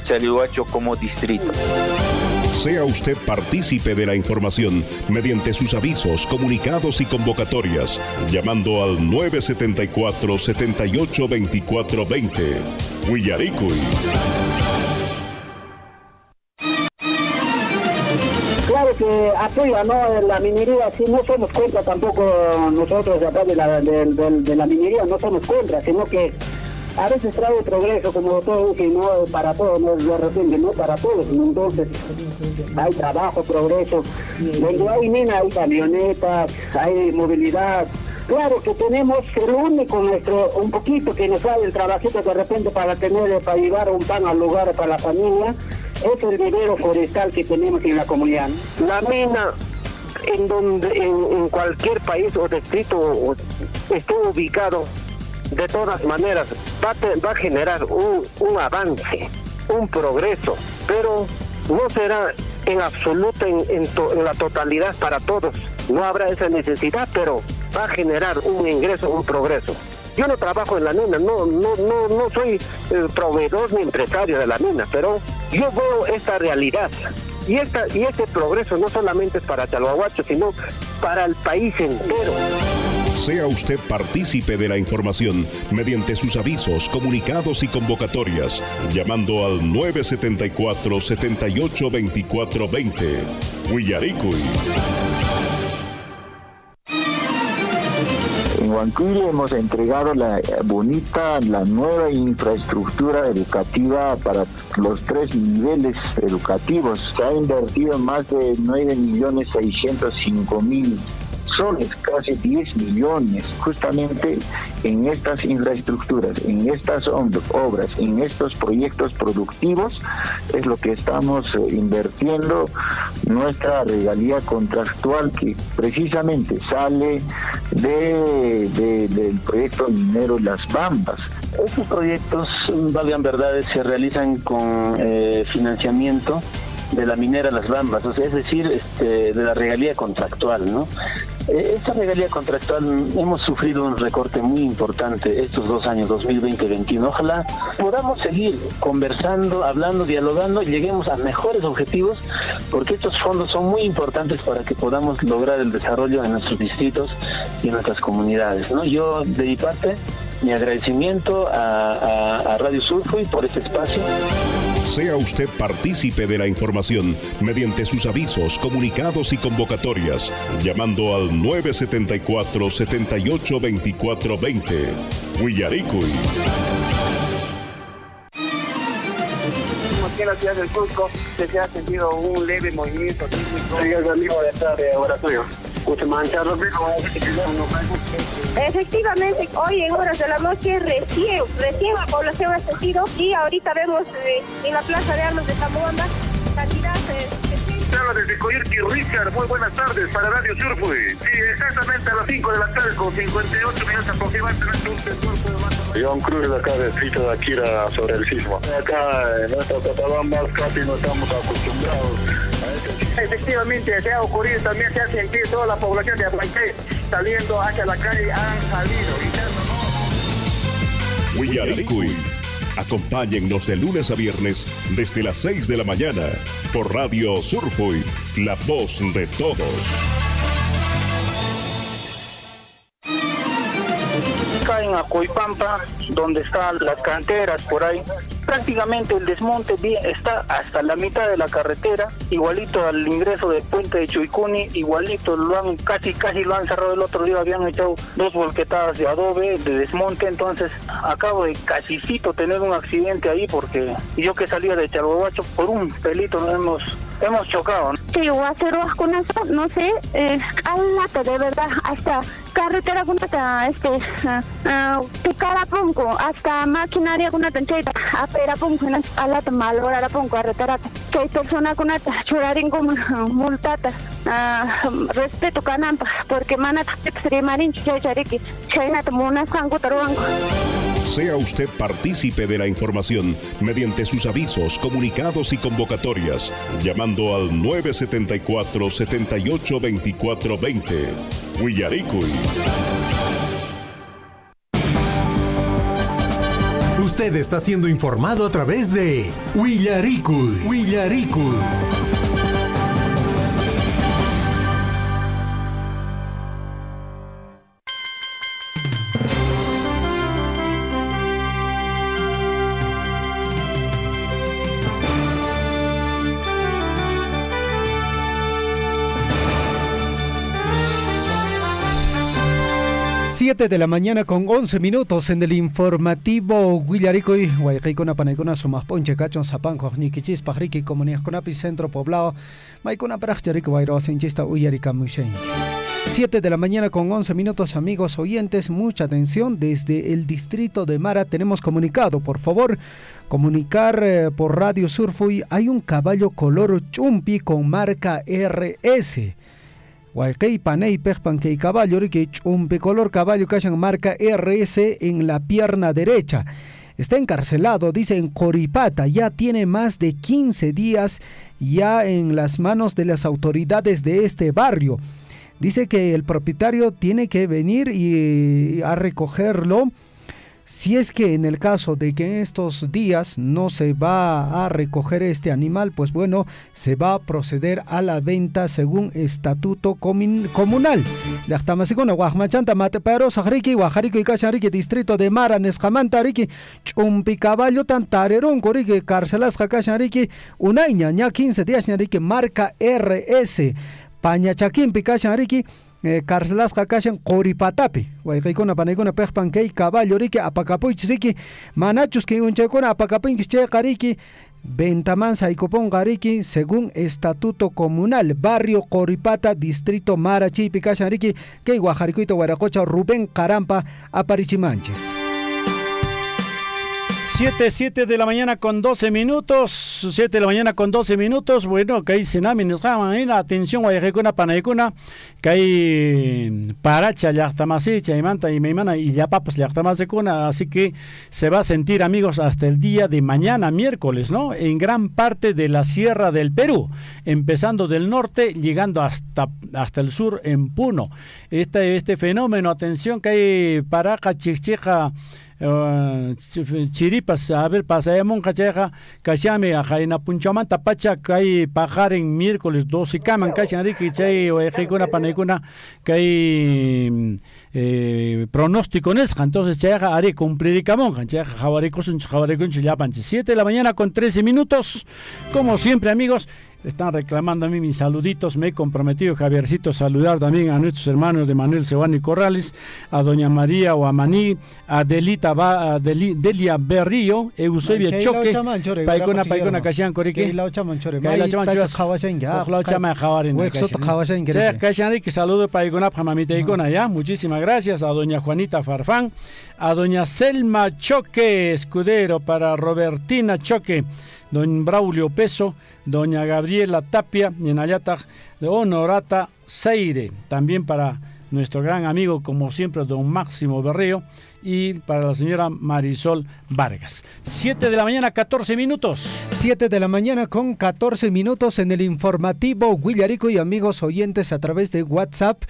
Charihuacho como distrito. Sea usted partícipe de la información mediante sus avisos, comunicados y convocatorias, llamando al 974-782420. Uyaricuy. Claro que apoya, ¿no?, la minería. Si no somos contra tampoco nosotros de acá de la minería, no somos contra, sino que a veces trae progreso, como todo, que no para todos, no de repente, no para todos. Entonces hay trabajo, progreso. Donde hay mina, hay camionetas, hay movilidad. Claro que tenemos el único un poquito que nos da el trabajito de repente para llevar un pan al lugar para la familia, es el vivero forestal que tenemos en la comunidad. La mina en donde en cualquier país o distrito esté ubicado, de todas maneras va a generar un avance, un progreso, pero no será en absoluto en la totalidad para todos. No habrá esa necesidad, pero va a generar un ingreso, un progreso. Yo no trabajo en la mina, no soy proveedor ni empresario de la mina, pero yo veo esta realidad. Y este progreso no solamente es para Chalhuahuacho, sino para el país entero. Sea usted partícipe de la información mediante sus avisos, comunicados y convocatorias, llamando al 974-782420. Huillaricuy. En Huancuire hemos entregado la nueva infraestructura educativa para los 3 niveles educativos. Se ha invertido más de 9.605.000 soles, casi 10 millones, justamente en estas infraestructuras, en estas obras, en estos proyectos productivos, es lo que estamos invirtiendo nuestra regalía contractual, que precisamente sale del proyecto minero Las Bambas. Estos proyectos, valgan verdades, se realizan con financiamiento de la minera Las Bambas, o sea, es decir, de la regalía contractual, ¿no? Esta regalía contractual hemos sufrido un recorte muy importante estos 2 años, 2020-2021. Ojalá podamos seguir conversando, hablando, dialogando y lleguemos a mejores objetivos, porque estos fondos son muy importantes para que podamos lograr el desarrollo en nuestros distritos y en nuestras comunidades, ¿no? Yo, de mi parte, mi agradecimiento a Radio Surfo y por este espacio. Sea usted partícipe de la información mediante sus avisos, comunicados y convocatorias, llamando al 974-782420. Huillaricuy. Aquí en la ciudad del Cusco se ha sentido un leve movimiento sísmico. Sí, el mismo de tarde, ahora tuyo. Efectivamente, hoy en horas de la noche recién la población ha sentido, y ahorita vemos en la Plaza de Armas de Zamboanga cantidad de... Habla desde Coyurqui, Richard, muy buenas tardes para Radio Surfui. Sí, exactamente a las 5 de la tarde con 58 minutos aproximadamente. John Cruz, acá de Distrito de Akira, sobre el sismo. Acá en nuestra Cotabamba casi no estamos acostumbrados a este sismo. Efectivamente, se ha ocurrido, también se ha sentido toda la población de Abancay saliendo hacia la calle, han salido. Huillaricuy. Acompáñennos de lunes a viernes desde las 6 de la mañana por Radio Surfui, la voz de todos. Acá en Acoipampa, donde están las canteras por ahí, prácticamente el desmonte está hasta la mitad de la carretera, igualito al ingreso del puente de Chuicuni, igualito casi lo han cerrado. El otro día habían echado 2 volquetadas de adobe de desmonte, entonces acabo de casicito tener un accidente ahí, porque yo que salía de Chalhuahuacho por un pelito hemos chocado. Sí, voy a hacer con eso, no sé, de verdad, hasta carretera con Tucarapunco, hasta maquinaria con tancheta, aperapunco, alata malora punco, carreterata, que hay persona con churarin como multata, respeto canampa, porque manata extremarin chayariki, chaynata monas cango taruango. Sea usted partícipe de la información mediante sus avisos, comunicados y convocatorias, llamando al 974-782420. Huillaricuy. Usted está siendo informado a través de Huillaricuy. Huillaricuy. De la mañana con 11 minutos en el informativo Huillaricuy, Guaycaicona, Panaicona, Sumasponche, Cachon, Zapanco, Niquichis, Pajriqui, Comunidad Conapi, Centro Poblado, Maicona, Pracharico, Guayro, Senchista, Huillarica, Muxen. 7 de la mañana con 11 minutos, amigos oyentes, mucha atención. Desde el distrito de Mara tenemos comunicado, por favor, comunicar por Radio Surfui. Hay un caballo color chumpi con marca RS. Huayqey panay pejpan que caballo, que chumpe color caballo kashan marca RS en la pierna derecha. Está encarcelado, dice, en Coripata, ya tiene más de 15 días ya en las manos de las autoridades de este barrio. Dice que el propietario tiene que venir y a recogerlo. Si es que en el caso de que en estos días no se va a recoger este animal, pues bueno, se va a proceder a la venta según estatuto comunal. Llaqtamasikuuna Guajmachanta Matepero Sagriki, Guajarico y Cachariki, distrito de Mara, Nescamanta Riki, Chumpi Caballo, Tantareron, Coriki, Carcelas, Cachariki, Unaiña, ña 15 días, ñariki, marca RS, Pañachakimpi, Cachariki, Carcelas Kakashan Coripatapi, Guaycaicona Panaicona Pejpan Kei Caballo Riki, Apacapuich Riki, Manachus que un checona Apacapinquis Checariki, Ventaman Saicopón Gariki, según estatuto comunal, barrio Coripata, distrito Mara Chipi Cashariki, Kei Guajaricuito Guaracocha, Rubén Carampa, Aparichimanches. 7 de la mañana con 12 minutos. 7 de la mañana con 12 minutos. Bueno, que hay Senami, atención, Guayajecuna, Panaicuna, que hay Paracha, Yachtamasicha, Imanta y Meimana y Yapapas, Yachtamasecuna. Así que se va a sentir, amigos, hasta el día de mañana, miércoles, ¿no? En gran parte de la sierra del Perú, empezando del norte, llegando hasta el sur en Puno. Este fenómeno, atención, que hay Paraca, Chicheja, chiripas, a ver, pasayamon cacheja, cachame, ajaina punchamanta pacha, que pajar en miércoles 12 caman, cachanrique, chay, o ejecuna, panaicuna, que hay pronóstico en esa, entonces chaja haré cumplir camón, chaja jabaricos, jabaricos, chilapanche. 7 de la mañana con 13 minutos, como siempre, amigos. Están reclamando a mí mis saluditos. Me he comprometido, Javiercito, saludar también a nuestros hermanos de Manuel Sebani Corrales, a doña María Guamaní, a Delia Berrío, Eusebia Choque, Paicona Cachian Corique, que saludo Paicona Pamamita Icona, ya. Muchísimas gracias a doña Juanita Farfán, a doña Selma Choque, escudero, para Robertina Choque, don Braulio Peso, doña Gabriela Tapia, Yenayata de Honorata Seire, también para nuestro gran amigo, como siempre, don Máximo Berreo, y para la señora Marisol Vargas. 7 de la mañana, 14 minutos. 7 de la mañana con 14 minutos en el informativo Huillarico y amigos oyentes a través de WhatsApp.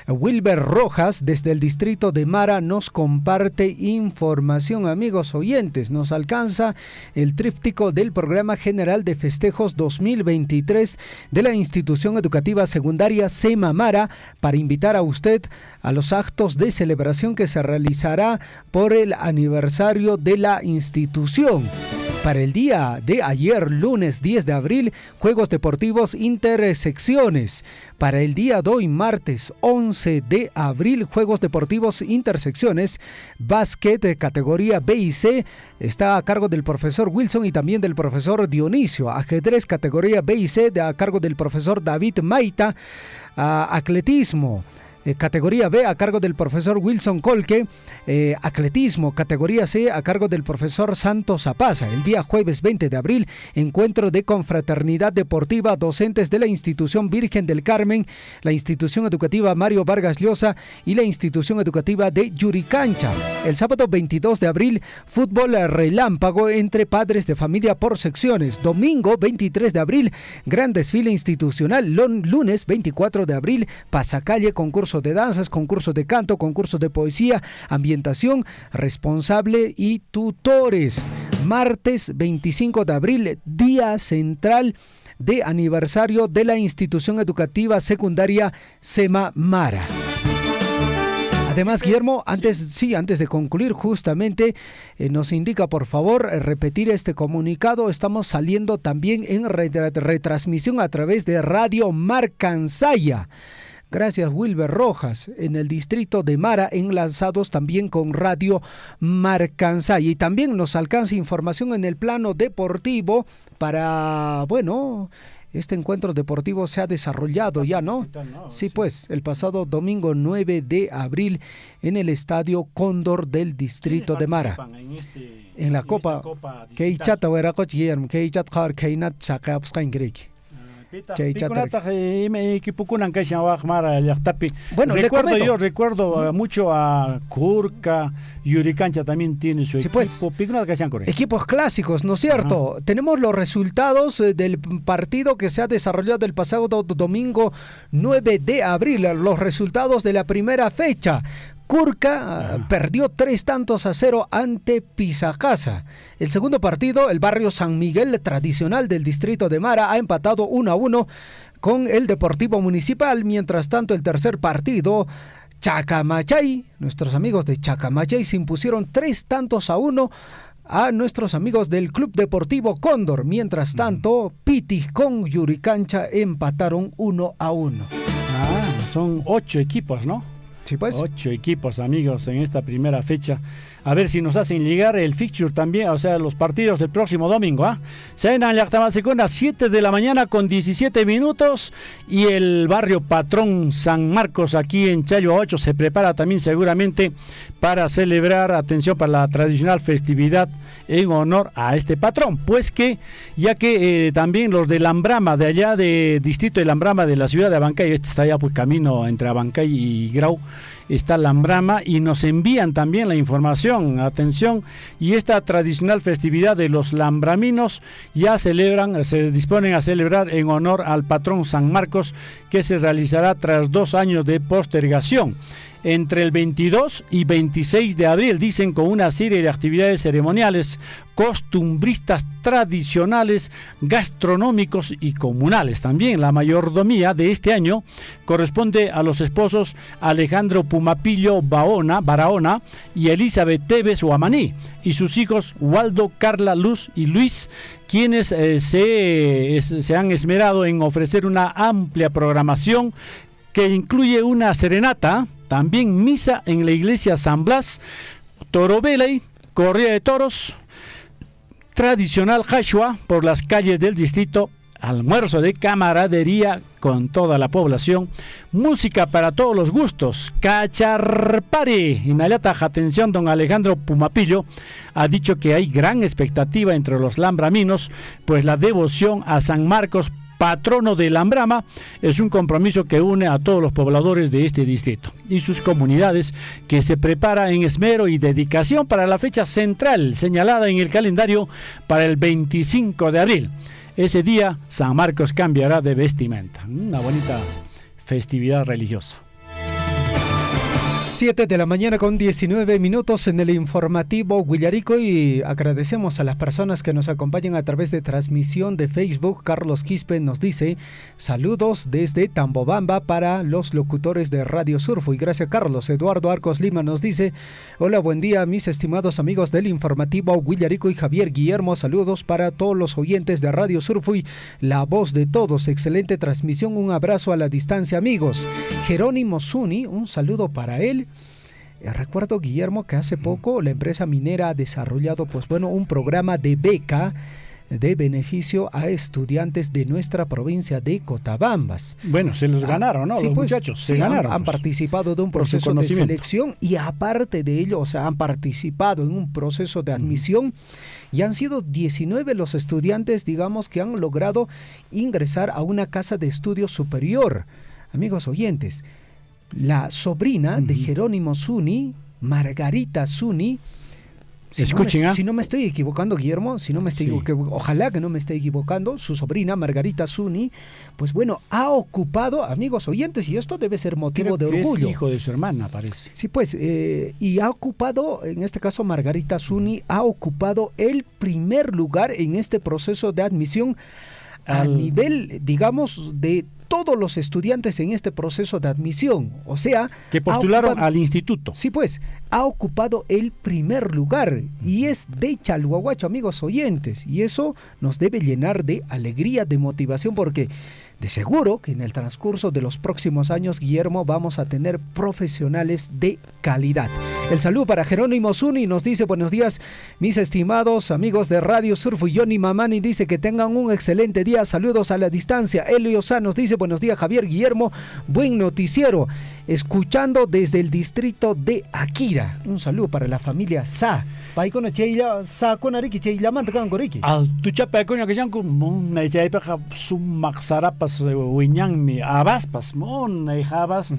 Wilber Rojas, desde el distrito de Mara, nos comparte información, amigos oyentes. Nos alcanza el tríptico del Programa General de Festejos 2023 de la Institución Educativa Secundaria SEMA Mara para invitar a usted a los actos de celebración que se realizará por el aniversario de la institución. Para el día de ayer, lunes 10 de abril, Juegos Deportivos Intersecciones. Para el día de hoy, martes 11 de abril, Juegos Deportivos Intersecciones, básquet de categoría B y C, está a cargo del profesor Wilson y también del profesor Dionisio. Ajedrez categoría B y C, a cargo del profesor David Maita. Atletismo categoría B a cargo del profesor Wilson Colque, atletismo categoría C a cargo del profesor Santos Zapaza. El día jueves 20 de abril, encuentro de confraternidad deportiva, docentes de la institución Virgen del Carmen, la institución educativa Mario Vargas Llosa y la institución educativa de Yuricancha. El sábado 22 de abril, fútbol relámpago entre padres de familia por secciones. Domingo 23 de abril, gran desfile institucional. Lunes 24 de abril, pasacalle, concurso de danzas, concurso de canto, concurso de poesía, ambientación, responsable y tutores. Martes 25 de abril, día central de aniversario de la institución educativa secundaria SEMA Mara. Además, Guillermo, antes de concluir justamente, nos indica por favor repetir este comunicado. Estamos saliendo también en retransmisión a través de Radio Marcansaya. Gracias, Wilber Rojas, en el distrito de Mara, enlazados también con Radio Marcansaya. Y también nos alcanza información en el plano deportivo para, este encuentro deportivo se ha desarrollado ya, ¿no? Sí, pues, el pasado domingo 9 de abril en el Estadio Cóndor del distrito de Mara. En la Copa, que Bueno, recuerdo mucho a Kurka, Yuricancha también tiene su equipo. Pues, equipos clásicos, ¿no es cierto? Tenemos los resultados del partido que se ha desarrollado el pasado domingo 9 de abril, los resultados de la primera fecha. Kurka perdió 3-0 ante Pisacasa. El segundo partido, el barrio San Miguel tradicional del distrito de Mara, ha empatado 1-1 con el Deportivo Municipal. Mientras tanto, el tercer partido, Chacamachay, nuestros amigos de Chacamachay se impusieron 3-1 a nuestros amigos del Club Deportivo Cóndor. Mientras tanto, Piti con Yuricancha empataron 1-1. Son 8 equipos, ¿no? Sí, pues. 8 equipos, amigos, en esta primera fecha. A ver si nos hacen llegar el fixture también, o sea, los partidos del próximo domingo. Se en Llactamasecuna, 7 de la mañana con 17 minutos. Y el barrio Patrón San Marcos, aquí en Chayo 8, se prepara también seguramente para celebrar, atención, para la tradicional festividad en honor a este patrón. Pues que, ya que también los de Lambrama, de allá de distrito de Lambrama, de la ciudad de Abancay, este está allá pues camino entre Abancay y Grau, está Lambrama, y nos envían también la información, atención, y esta tradicional festividad de los lambraminos ya se disponen a celebrar en honor al patrón San Marcos, que se realizará tras 2 años de postergación. Entre el 22 y 26 de abril, dicen, con una serie de actividades ceremoniales, costumbristas, tradicionales, gastronómicos y comunales. También la mayordomía de este año corresponde a los esposos Alejandro Pumapillo Barahona y Elizabeth Tevez Huamaní, y sus hijos Waldo, Carla, Luz y Luis, quienes se han esmerado en ofrecer una amplia programación que incluye una serenata, también misa en la iglesia San Blas, torobeley, corrida de toros, tradicional hashua por las calles del distrito, almuerzo de camaradería con toda la población, música para todos los gustos, cacharpare. Inayata, atención, don Alejandro Pumapillo ha dicho que hay gran expectativa entre los lambraminos, pues la devoción a San Marcos, patrono de Lambrama, es un compromiso que une a todos los pobladores de este distrito y sus comunidades, que se prepara en esmero y dedicación para la fecha central señalada en el calendario para el 25 de abril. Ese día San Marcos cambiará de vestimenta. Una bonita festividad religiosa. 7 de la mañana con 19 minutos en el informativo Guillarico, y agradecemos a las personas que nos acompañan a través de transmisión de Facebook. Carlos Quispe nos dice: saludos desde Tambobamba para los locutores de Radio Surfo, y gracias, Carlos. Eduardo Arcos Lima nos dice: hola, buen día mis estimados amigos del informativo Guillarico y Javier Guillermo, saludos para todos los oyentes de Radio Surfo y la voz de todos, excelente transmisión, un abrazo a la distancia, amigos. Jerónimo Zuni, un saludo para él. Recuerdo, Guillermo, que hace poco la empresa minera ha desarrollado un programa de beca de beneficio a estudiantes de nuestra provincia de Cotabambas. Bueno, se los ganaron, ¿no? Sí, los muchachos se ganaron. Han participado de un proceso de selección, y aparte de ello, han participado en un proceso de admisión, y han sido 19 los estudiantes, digamos, que han logrado ingresar a una casa de estudio superior. Amigos oyentes, la sobrina de Jerónimo Zuni, Margarita Zuni, si no me estoy equivocando, Guillermo, ojalá que no me esté equivocando, su sobrina Margarita Zuni, ha ocupado, amigos oyentes, y esto debe ser motivo de orgullo. Es hijo de su hermana, parece. Sí, y ha ocupado, en este caso Margarita Zuni, ha ocupado el primer lugar en este proceso de admisión a nivel, digamos, de todos los estudiantes en este proceso de admisión, o sea, que postularon al instituto. Sí, ha ocupado el primer lugar, y es de Chalhuahuacho, amigos oyentes, y eso nos debe llenar de alegría, de motivación, porque de seguro que en el transcurso de los próximos años, Guillermo, vamos a tener profesionales de calidad. El saludo para Jerónimo Zuni, nos dice: buenos días, mis estimados amigos de Radio Surfo. Johnny Mamani dice que tengan un excelente día, saludos a la distancia. Elio Sá nos dice: buenos días, Javier, Guillermo, buen noticiero, escuchando desde el distrito de Akira. Un saludo para la familia Sá. Paikona cheila Sá konariki cheila mantakan koriki. Tu chapa coña que yanku mon na chaipa sumak sarapas wiñanmi abaspas mon na jabas.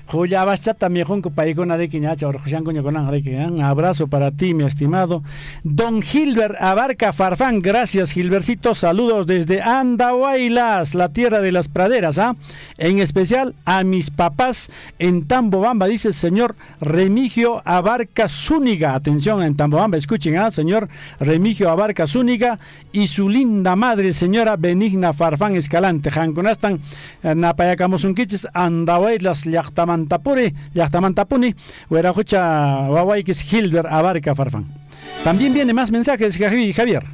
Joya bachata mi jonco paikona de quiñacha orjan coña con un abrazo para ti, mi estimado Don Gilbert Abarca Farfán. Gracias, Gilbercito. Saludos desde Andahuaylas, la tierra de las praderas, en especial a mis papás en Tambobamba, dice el señor Remigio Abarca Zúñiga. Atención, en Tambobamba, escuchen, señor Remigio Abarca Zúñiga y su linda madre, señora Benigna Farfán Escalante. Janconastan Napayacamosunquiches, Andahuaylas, Yachtamantapuni, Huerajucha, Huahuayques, Gilbert Abarca Farfán. También viene más mensajes, Javier.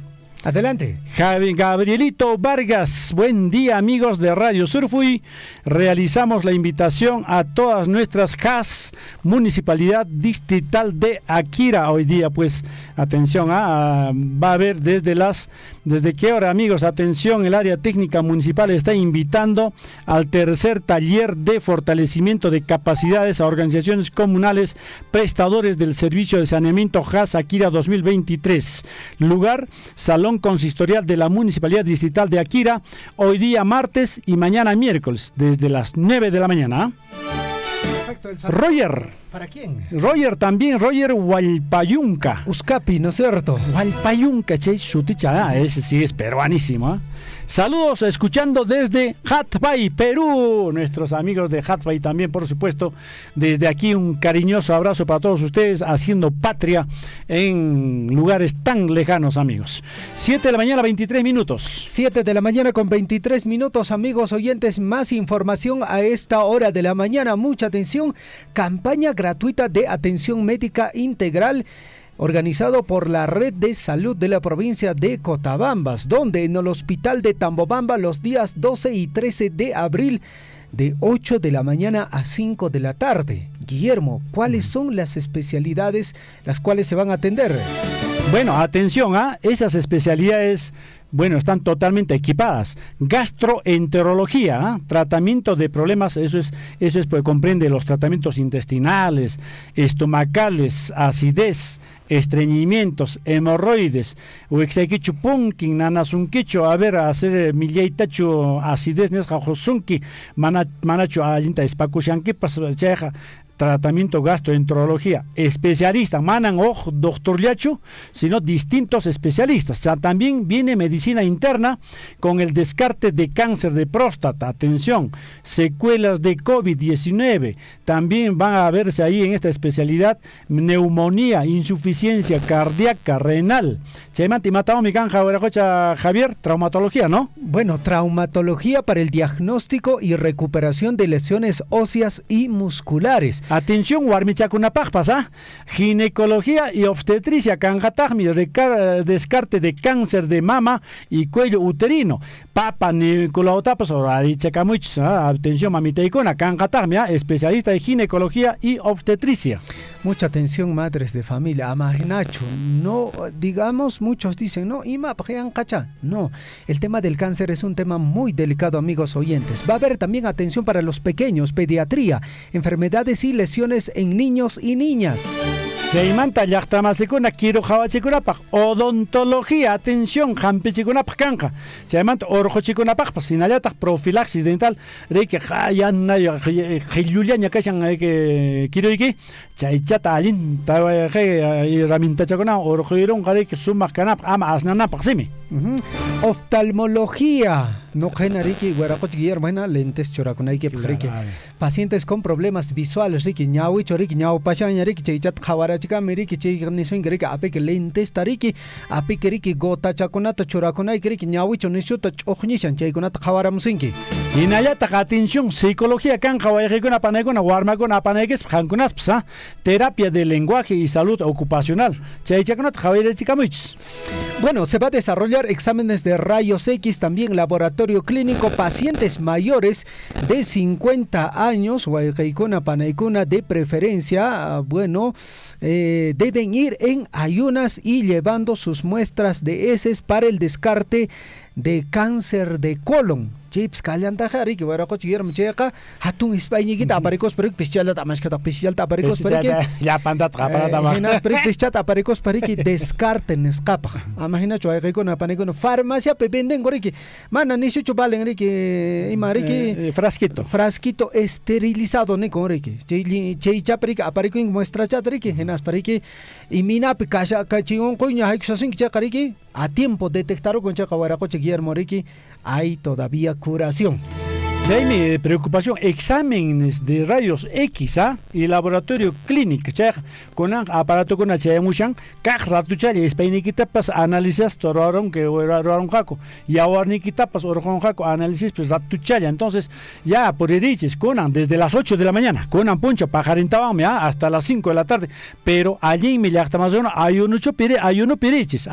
Adelante. Gabrielito Vargas, buen día, amigos de Radio Surfui. Realizamos la invitación a todas nuestras CAS, Municipalidad Distrital de Akira. Hoy día, pues, atención, va a haber ¿desde qué hora, amigos? Atención, el área técnica municipal está invitando al tercer taller de fortalecimiento de capacidades a organizaciones comunales prestadores del servicio de saneamiento CAS Akira 2023. Lugar, Salón Consistorial de la Municipalidad Distrital de Akira, hoy día martes y mañana miércoles, desde las 9 de la mañana. Perfecto, Roger. ¿Para quién? Roger también, Roger Hualpayunca. Uzcapi, ¿no es cierto? Hualpayunca, ese sí es peruanísimo. Saludos, escuchando desde Hatbay, Perú. Nuestros amigos de Hatbay también, por supuesto. Desde aquí un cariñoso abrazo para todos ustedes, haciendo patria en lugares tan lejanos, amigos. 7 de la mañana, 23 minutos. 7 de la mañana con 23 minutos, amigos oyentes. Más información a esta hora de la mañana. Mucha atención. Campaña gratuita de atención médica integral, organizado por la Red de Salud de la provincia de Cotabambas, donde en el hospital de Tambobamba los días 12 y 13 de abril de 8 de la mañana a 5 de la tarde. Guillermo, ¿cuáles son las especialidades las cuales se van a atender? Bueno, atención, esas especialidades, están totalmente equipadas. Gastroenterología, tratamiento de problemas, eso es pues comprende los tratamientos intestinales, estomacales, acidez, estreñimientos, hemorroides, uexaikichu punkin, nanasunkichu, hacer millaitachu acidez nesjajosunki, manachu alinta espakushankipas, cheja. Tratamiento gastroenterología, especialista, manan doctor Yachu, sino distintos especialistas. O sea, también viene medicina interna con el descarte de cáncer de próstata, atención, secuelas de COVID-19, también van a verse ahí en esta especialidad neumonía, insuficiencia cardíaca, renal. Javier, traumatología, ¿no? Bueno, traumatología para el diagnóstico y recuperación de lesiones óseas y musculares. Atención, Warmichakunapajpas, ginecología y obstetricia, Kangatagmi, descarte de cáncer de mama y cuello uterino. Papa Nicolaotapas, atención, mamiteicona, Kangatagmi, especialista de ginecología y obstetricia. Mucha atención, madres de familia. Amagnacho, no, digamos, muchos dicen, no, no, el tema del cáncer es un tema muy delicado, amigos oyentes. Va a haber también atención para los pequeños, pediatría, enfermedades y lesiones en niños y niñas. Seimanta llaqtamasicuna kiruqhawachikunapaq odontología, atención, hampichikunapaq kanqa. Seimanta orqochikunapaqpas hinallataq profilaxis dental riki yana qillullaña kashan kiruyki chaychata allinta herramientachakuna orqoirunqa riki sumaq kanapaq ama asnanapaq simi. Oftalmología. No genariki guaracoch Guillermo lentes chorakunayki riki. Pacientes con problemas visuales riki ñawicho riki ñawpashaña riki chaychat jawarachikami riki chaynisun riki apik lentes tariki apik riki gota chakunata chorakunayki riki ñawicho nishuta ch'uqnishan chaykunata jawaramusinki. Hinallataq atención psicología kanqa wayqikuna panaykuna warmakuna panaykis hankunaspas terapia de lenguaje y salud ocupacional. Chaychakunata qhawayrachikamunchis. Bueno, se va a desarrollar exámenes de rayos X, también laboratorio clínico, pacientes mayores de 50 años, wayqikuna panaykuna de preferencia, deben ir en ayunas y llevando sus muestras de heces para el descarte de cáncer de colon. Chips kalianta hari que wara cochi yer mcheqa hatun ispainigita aparicos pero pischala tamashka pischalta aparicos pero que ya pandat qaparata ma hina pero pischata aparicos para que descarten escapa. Imagina choy que con apaneco farmacia venden goriki. Mana ni chucho valen riki imariki frasquito esterilizado ne con riki. Chei chaprika aparico muestra chatriki hinas pariki y mina picasha cachion coña hay que hacer que cariki a tiempo detectaron con chaca wara cochi yer moriki. Hay todavía curación. Sí, mi preocupación, exámenes de rayos X y laboratorio clínico, con un aparato con HMUShan, ratuchali, espainiquitapas, análisis, tororon que oraron jaco, y ahora niquitapas, oraron jaco, análisis, pues ratuchali. Entonces, ya por eriches, conan desde las 8 de la mañana, conan puncha, pajarintabame hasta las 5 de la tarde, pero allí en Millactamazona hay uno piriches,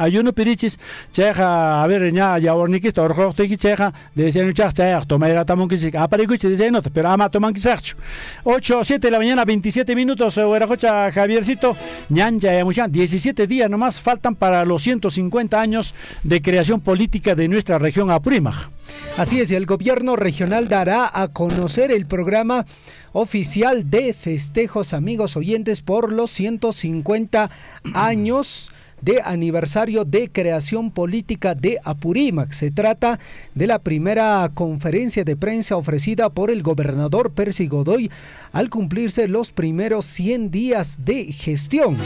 cheja, a ver, ya ahora niquista, orajon cheja, de ese nuchach, cheja, toma tamón que aparecuche de nota, pero ama toman quizás 8, 7 de la mañana, 27 minutos, Huerajocha Javiercito, Ñanja Yamuchán, 17 días nomás faltan para los 150 años de creación política de nuestra región Apurímac. Así es, el gobierno regional dará a conocer el programa oficial de festejos, amigos oyentes, por los 150 años de aniversario de creación política de Apurímac. Se trata de la primera conferencia de prensa ofrecida por el gobernador Percy Godoy al cumplirse los primeros 100 días de gestión.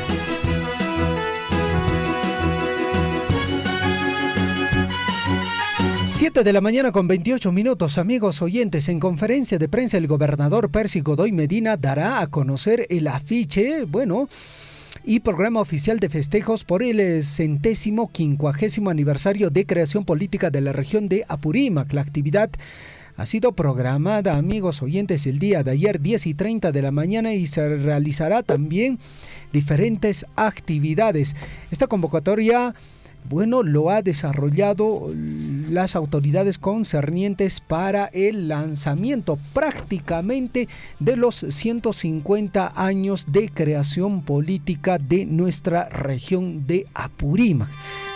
Siete de la mañana con 28 minutos, amigos oyentes. En conferencia de prensa el gobernador Percy Godoy Medina dará a conocer el afiche, y programa oficial de festejos por el 150º aniversario de creación política de la región de Apurímac. La actividad ha sido programada, amigos oyentes, el día de ayer 10:30 de la mañana y se realizará también diferentes actividades. Esta convocatoria lo ha desarrollado las autoridades concernientes para el lanzamiento prácticamente de los 150 años de creación política de nuestra región de Apurímac.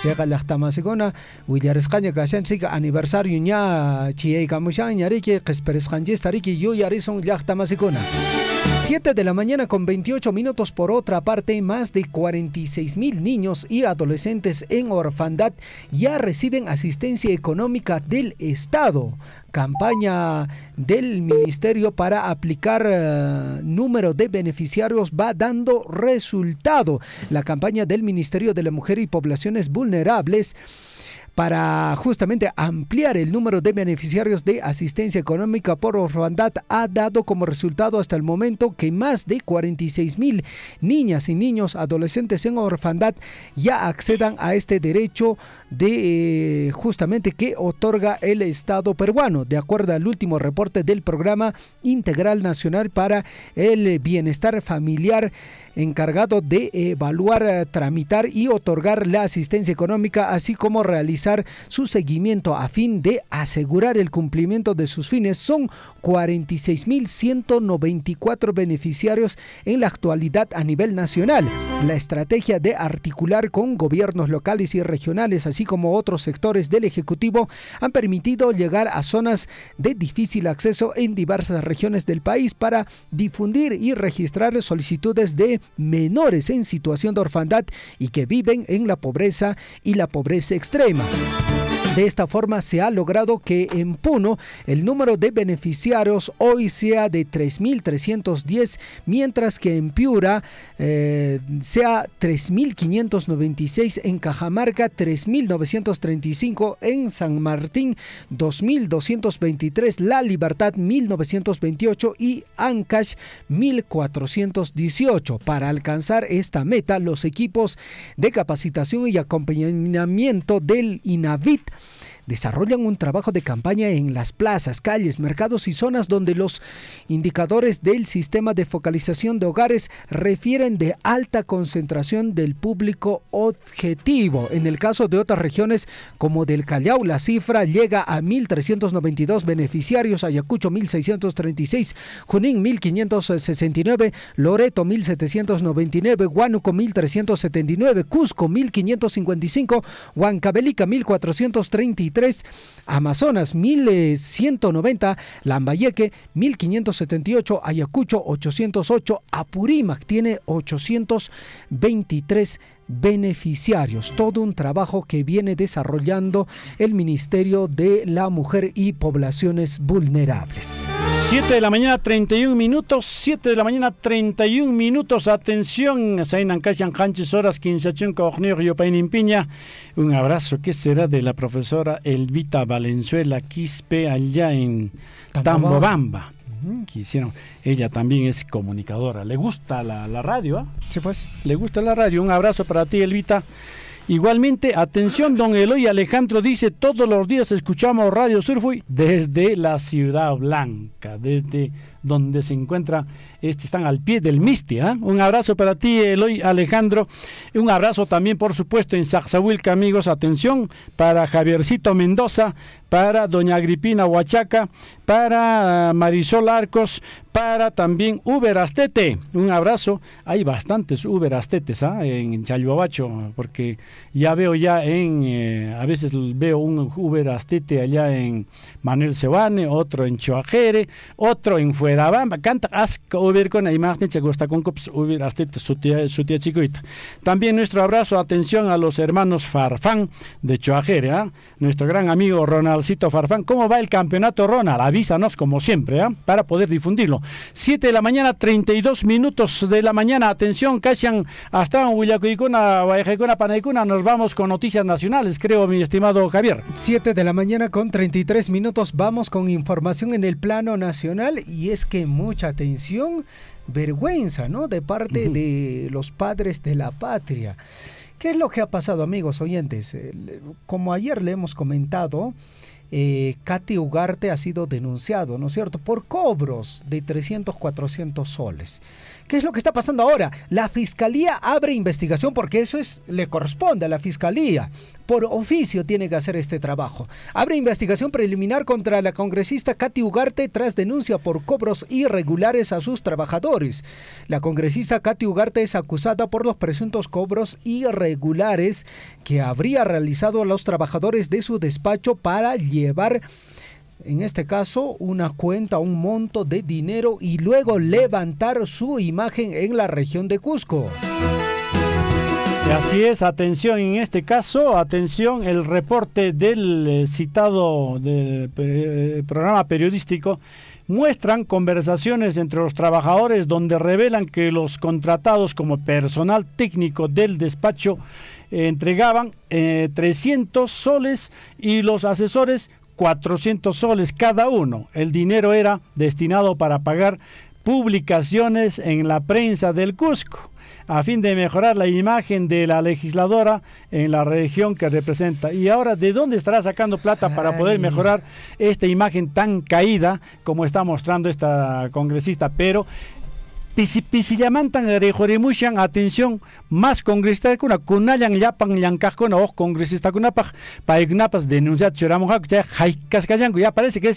Llega la Tamasegona, Willarescaña Cashansica, aniversario ña Chie Camushan, Yariki, Kesperescanjes, Tariki, Yo Yarison, Yachtamasegona. 7 de la mañana con 28 minutos. Por otra parte, más de 46,000 niños y adolescentes en orfandad ya reciben asistencia económica del Estado. Campaña del Ministerio para aplicar número de beneficiarios va dando resultado. La campaña del Ministerio de la Mujer y Poblaciones Vulnerables para justamente ampliar el número de beneficiarios de asistencia económica por orfandad ha dado como resultado hasta el momento que más de 46,000 niñas y niños adolescentes en orfandad ya accedan a este derecho de justamente que otorga el Estado peruano, de acuerdo al último reporte del Programa Integral Nacional para el Bienestar Familiar, encargado de evaluar, tramitar y otorgar la asistencia económica, así como realizar su seguimiento a fin de asegurar el cumplimiento de sus fines. Son 46,194 beneficiarios en la actualidad a nivel nacional. La estrategia de articular con gobiernos locales y regionales, así como otros sectores del Ejecutivo, han permitido llegar a zonas de difícil acceso en diversas regiones del país para difundir y registrar solicitudes de menores en situación de orfandad y que viven en la pobreza y la pobreza extrema. De esta forma se ha logrado que en Puno el número de beneficiarios hoy sea de 3,310, mientras que en Piura sea 3,596, en Cajamarca 3,935, en San Martín 2,223, La Libertad 1,928 y Ancash 1,418. Para alcanzar esta meta, los equipos de capacitación y acompañamiento del INAVIT desarrollan un trabajo de campaña en las plazas, calles, mercados y zonas donde los indicadores del sistema de focalización de hogares refieren de alta concentración del público objetivo. En el caso de otras regiones como del Callao, la cifra llega a 1.392 beneficiarios, Ayacucho 1.636, Junín 1.569, Loreto 1.799, Huánuco 1.379, Cusco 1.555, Huancavelica 1.433, Amazonas 1.190, Lambayeque 1.578, Ayacucho 808, Apurímac tiene 823 beneficiarios. Todo un trabajo que viene desarrollando el Ministerio de la Mujer y Poblaciones Vulnerables. 7 de la mañana 31 minutos, 7 de la mañana 31 minutos, atención, Sainan Kashan Hanches horas 15 Piña. Un abrazo, ¿qué será de la profesora Elvita Valenzuela Quispe allá en Tambobamba? Quisieron, ella también es comunicadora, le gusta la radio, ¿eh? Sí, pues. Le gusta la radio, un abrazo para ti, Elvita. Igualmente, atención, don Eloy Alejandro dice, todos los días escuchamos Radio Surfui desde la Ciudad Blanca, desde donde se encuentra, están al pie del Misti, ¿eh? Un abrazo para ti, Eloy Alejandro, un abrazo también, por supuesto, en Saxahuilca, amigos, atención, para Javiercito Mendoza, para doña Agripina Huachaca, para Marisol Arcos, para también Uber Astete, un abrazo. Hay bastantes Uber Astetes en Chalhuabacho, porque ya veo a veces veo un Uber Astete allá en Manuel Sebane, otro en Choajere, otro en Fuerabamba, canta asca Uber con la imagen que gusta con Uber Astete, su tía chiquita. También nuestro abrazo, atención a los hermanos Farfán de Choajere, nuestro gran amigo Ronaldcito Farfán. ¿Cómo va el campeonato, Ronald? Avísanos como siempre, para poder difundirlo. 7 de la mañana, 32 minutos de la mañana. Atención, Kashan, hasta en Huillacuicuna, Guayajecuna, Panaicuna. Nos vamos con noticias nacionales, creo, mi estimado Javier. 7 de la mañana con 33 minutos. Vamos con información en el plano nacional. Y es que mucha atención, vergüenza, ¿no? De parte de los padres de la patria. ¿Qué es lo que ha pasado, amigos oyentes? Como ayer le hemos comentado, Katy Ugarte ha sido denunciado, ¿no es cierto?, por cobros de 300, 400 soles. ¿Qué es lo que está pasando ahora? La Fiscalía abre investigación porque eso le corresponde a la Fiscalía. Por oficio tiene que hacer este trabajo. Abre investigación preliminar contra la congresista Katy Ugarte tras denuncia por cobros irregulares a sus trabajadores. La congresista Katy Ugarte es acusada por los presuntos cobros irregulares que habría realizado a los trabajadores de su despacho para llevar, en este caso, una cuenta, un monto de dinero y luego levantar su imagen en la región de Cusco. Y así es, atención en este caso, atención, el reporte del citado del programa periodístico muestran conversaciones entre los trabajadores donde revelan que los contratados como personal técnico del despacho entregaban 300 soles y los asesores 400 soles cada uno. El dinero era destinado para pagar publicaciones en la prensa del Cusco, a fin de mejorar la imagen de la legisladora en la región que representa. Y ahora, ¿de dónde estará sacando plata para poder mejorar esta imagen tan caída como está mostrando esta congresista? Pero Pisillamantan rejoremushan, atención, más congresistas kuna kunayan yapan yankajkuna o congresista kunapaj paignapas denunciar choramujac ya cascayanco. Ya parece que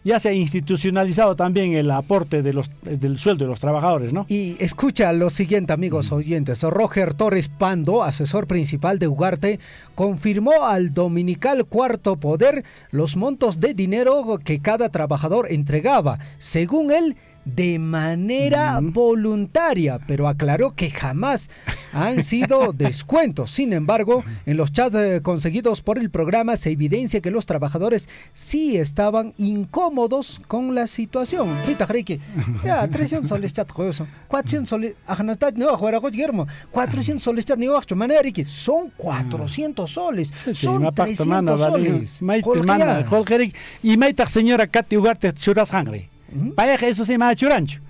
ya se ha institucionalizado también el aporte del sueldo de los trabajadores, ¿no? Y escucha lo siguiente, amigos oyentes. Roger Torres Pando, asesor principal de Ugarte, confirmó al dominical Cuarto Poder los montos de dinero que cada trabajador entregaba. Según él, de manera voluntaria, pero aclaró que jamás han sido descuentos. Sin embargo, en los chats conseguidos por el programa se evidencia que los trabajadores sí estaban incómodos con la situación. 300 soles chat, 400 soles, 400 soles chat, son 400 soles, son 300 soles. Y señora Katy Ugarte churas hangre. Pareja, eso se llama churancho.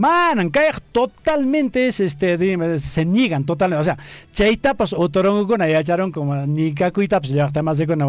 manan, cae totalmente se niegan totalmente. O sea, chaitapas otorongo con ayacharon como ni cacuitaps ya está más de con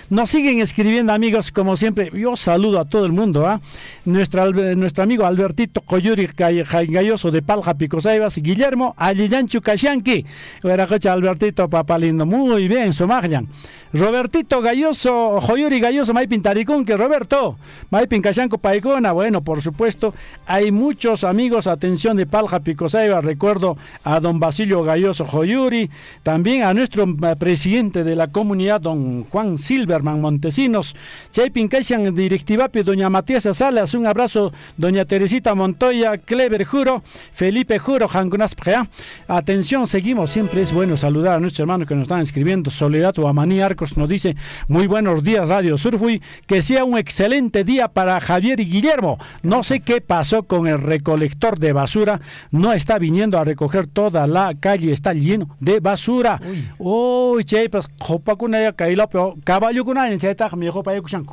nos siguen escribiendo, amigos, como siempre. Yo saludo a todo el mundo, ¿ah? Nuestro amigo Albertito Coyuri Galloso de Palja Picosaivas, Guillermo Alillanchu Cashanqui, Albertito Papalindo, muy bien, Somaglan. Robertito Galloso, Joyuri Galloso, Maipin Taricún, que Roberto, Maipin Cashanco Paicona. Bueno, por supuesto, hay muchos amigos, atención, de Palja Picosaiba. Recuerdo a don Basilio Galloso Joyuri, también a nuestro presidente de la comunidad, don Juan Silverman Montesinos, Chaipin Cashan Directivapi, doña Matías Salas, un abrazo, doña Teresita Montoya, Clever Juro, Felipe Juro, Jancunaspea. Atención, seguimos, siempre es bueno saludar a nuestros hermanos que nos están escribiendo. Soledad Guamaní Arcos nos dice, muy buenos días Radio Surfui, que sea un excelente día para Javier y Guillermo. No sé qué pasó con el recolector de basura, no está viniendo a recoger, toda la calle está lleno de basura. Uy, che, pues,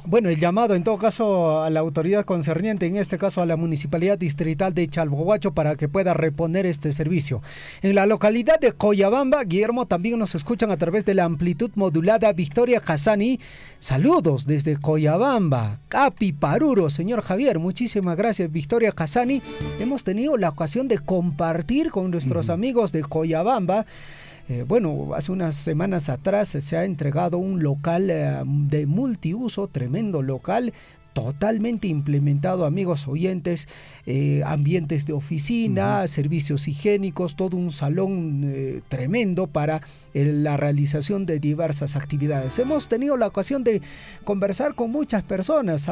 bueno, el llamado en todo caso a la autoridad concerniente, en este caso a la Municipalidad Distrital de Chalbohuacho, para que pueda reponer este servicio. En la localidad de Coyabamba, Guillermo, también nos escuchan a través de la amplitud modulada Victoria Casani. Saludos desde Coyabamba, Capi Paruro, señor Javier, muchísimas gracias, Victoria Casani. Hemos tenido la ocasión de compartir con nuestros amigos de Coyabamba. Bueno, hace unas semanas atrás se ha entregado un local de multiuso, tremendo local, totalmente implementado, amigos oyentes, ambientes de oficina, servicios higiénicos, todo un salón tremendo para la realización de diversas actividades. Hemos tenido la ocasión de conversar con muchas personas.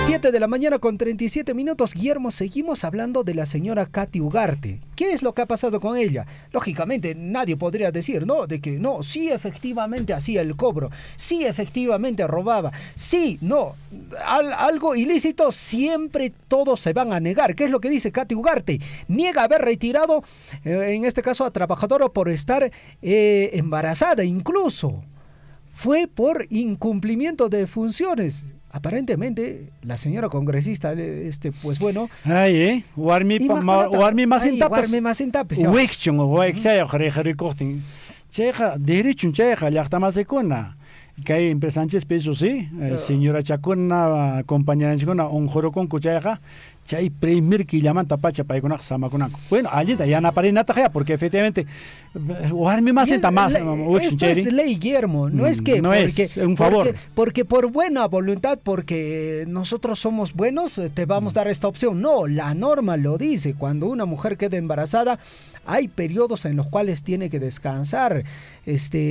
7 de la mañana con 37 minutos, Guillermo, seguimos hablando de la señora Katy Ugarte. ¿Qué es lo que ha pasado con ella? Lógicamente, nadie podría decir, ¿no? De que no, sí efectivamente hacía el cobro, sí efectivamente robaba, sí, no, algo ilícito, siempre todos se van a negar. ¿Qué es lo que dice Katy Ugarte? Niega haber retirado, en este caso a trabajadora, por estar embarazada, incluso. Fue por incumplimiento de funciones. Aparentemente, la señora congresista, pues bueno. Ay, warmi más en tapas. Wichung, wichaya, jaricorting. Cheja, derecho, cheja, ya está más secona. Que hay en Sánchez Peso, sí. Señora Chacona, compañera Chacona, un joro con cuchaja. Chay primer que llaman tapacha para con samacunaco. Bueno, allí ya no aparece nada, porque efectivamente más esto es ley, Guillermo, no es que no porque, es un favor, porque por buena voluntad, porque nosotros somos buenos, te vamos a dar esta opción. No, la norma lo dice. Cuando una mujer queda embarazada, hay periodos en los cuales tiene que descansar.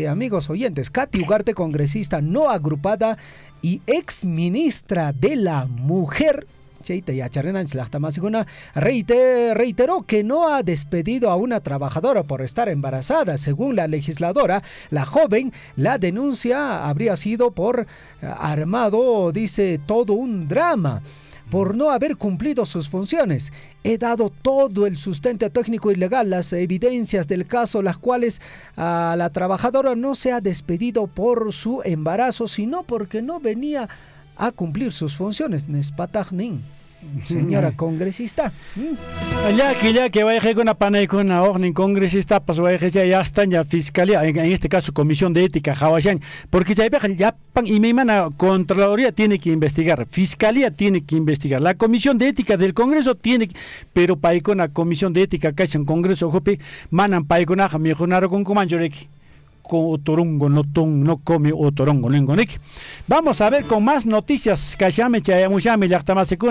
Amigos oyentes, Katy Ugarte, congresista no agrupada y ex ministra de la Mujer, reiteró que no ha despedido a una trabajadora por estar embarazada. Según la legisladora, la joven, la denuncia habría sido por armado, dice, todo un drama, por no haber cumplido sus funciones. He dado todo el sustento técnico y legal, las evidencias del caso, las cuales a la trabajadora no se ha despedido por su embarazo, sino porque no venía a cumplir sus funciones. Nespatagnin, señora congresista. Ya que vaya con una pana y con una orden congresista, pues vaya ya está ya fiscalía, en este caso comisión de ética, Hawashan, porque ya y mi mana Contraloría tiene que investigar, Fiscalía tiene que investigar, la comisión de ética del Congreso tiene, pero para con la comisión de ética que es en Congreso, jope, manan para con a mejorar con comanchoreki. Otorongo no come otorongo nengonek. Vamos a ver con más noticias.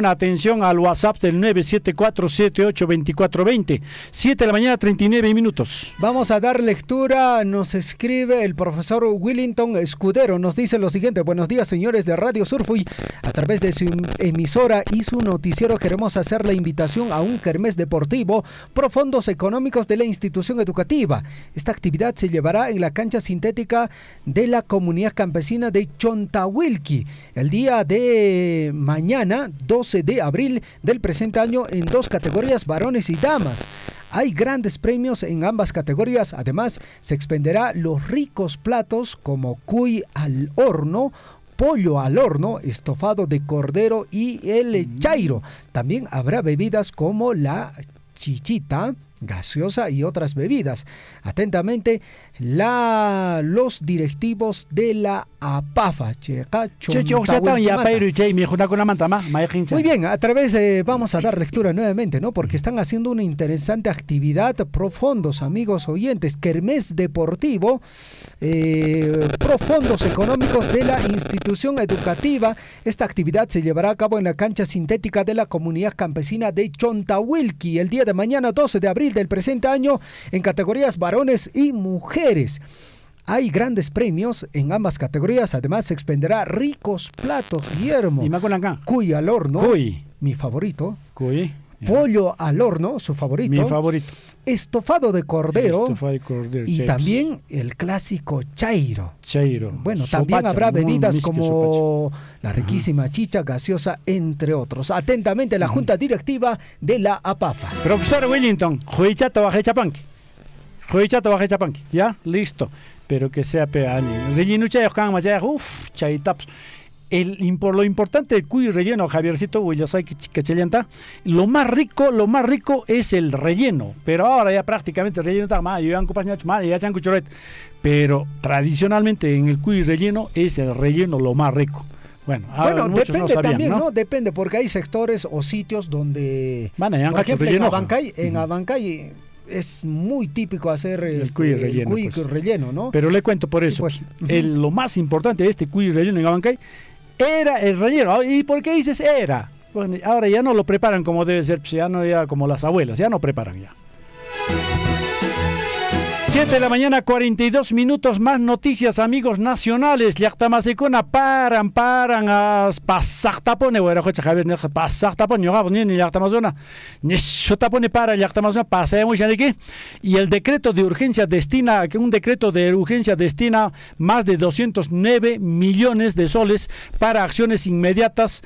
Atención al WhatsApp del 974782420. 7 de la mañana 39 minutos. Vamos a dar lectura. Nos escribe el profesor Willington Escudero. Nos dice lo siguiente: buenos días, señores de Radio Surfui. A través de su emisora y su noticiero queremos hacer la invitación a un kermés deportivo por fondos económicos de la institución educativa. Esta actividad se llevará en la cancha sintética de la comunidad campesina de Chontahuilqui el día de mañana, 12 de abril del presente año, en 2 categorías, varones y damas. Hay grandes premios en ambas categorías. Además, se expenderá los ricos platos como cuy al horno, pollo al horno, estofado de cordero y el chairo. También habrá bebidas como la chichita, gaseosa y otras bebidas. Atentamente, los directivos de la APAFA. Muy bien, a través vamos a dar lectura nuevamente, ¿no? Porque están haciendo una interesante actividad, profundos amigos oyentes, kermés deportivo, profundos económicos de la institución educativa. Esta actividad se llevará a cabo en la cancha sintética de la comunidad campesina de Chontawilqui el día de mañana, 12 de abril del presente año, en categorías varones y mujeres. Hay grandes premios en ambas categorías. Además, se expenderá ricos platos, Guillermo. Cuy al horno, mi favorito. Pollo al horno, su favorito. Mi favorito. Estofado de cordero. Y James. También el clásico chairo. Bueno, Sopacha, también habrá bebidas muy como la riquísima chicha gaseosa, entre otros. Atentamente, la Junta Directiva de la APAFA. Profesor Wellington, ¿ya? Listo. Pero que sea peani. Relleno chay, chaytaps. Por lo importante del cuy relleno, Javiercito, lo más rico es el relleno, pero ahora ya prácticamente el relleno está mal, pero tradicionalmente en el cuy relleno es el relleno lo más rico. Bueno, depende no sabían, también, ¿no? Depende, porque hay sectores o sitios donde, por ejemplo, en Abancay es muy típico hacer el cuy relleno, relleno, ¿no? Pero le cuento por eso, pues. Lo más importante de este cuy relleno en Abancay era el relleno. ¿Y por qué dices era? Bueno, ahora ya no lo preparan como debe ser, ya como las abuelas, ya no preparan ya. 7 de la mañana, 42 minutos, más noticias, amigos nacionales. Llaqtamasicuna paran pasaqtapone, pasaqtapone, y el decreto de urgencia destina más de 209 millones de soles para acciones inmediatas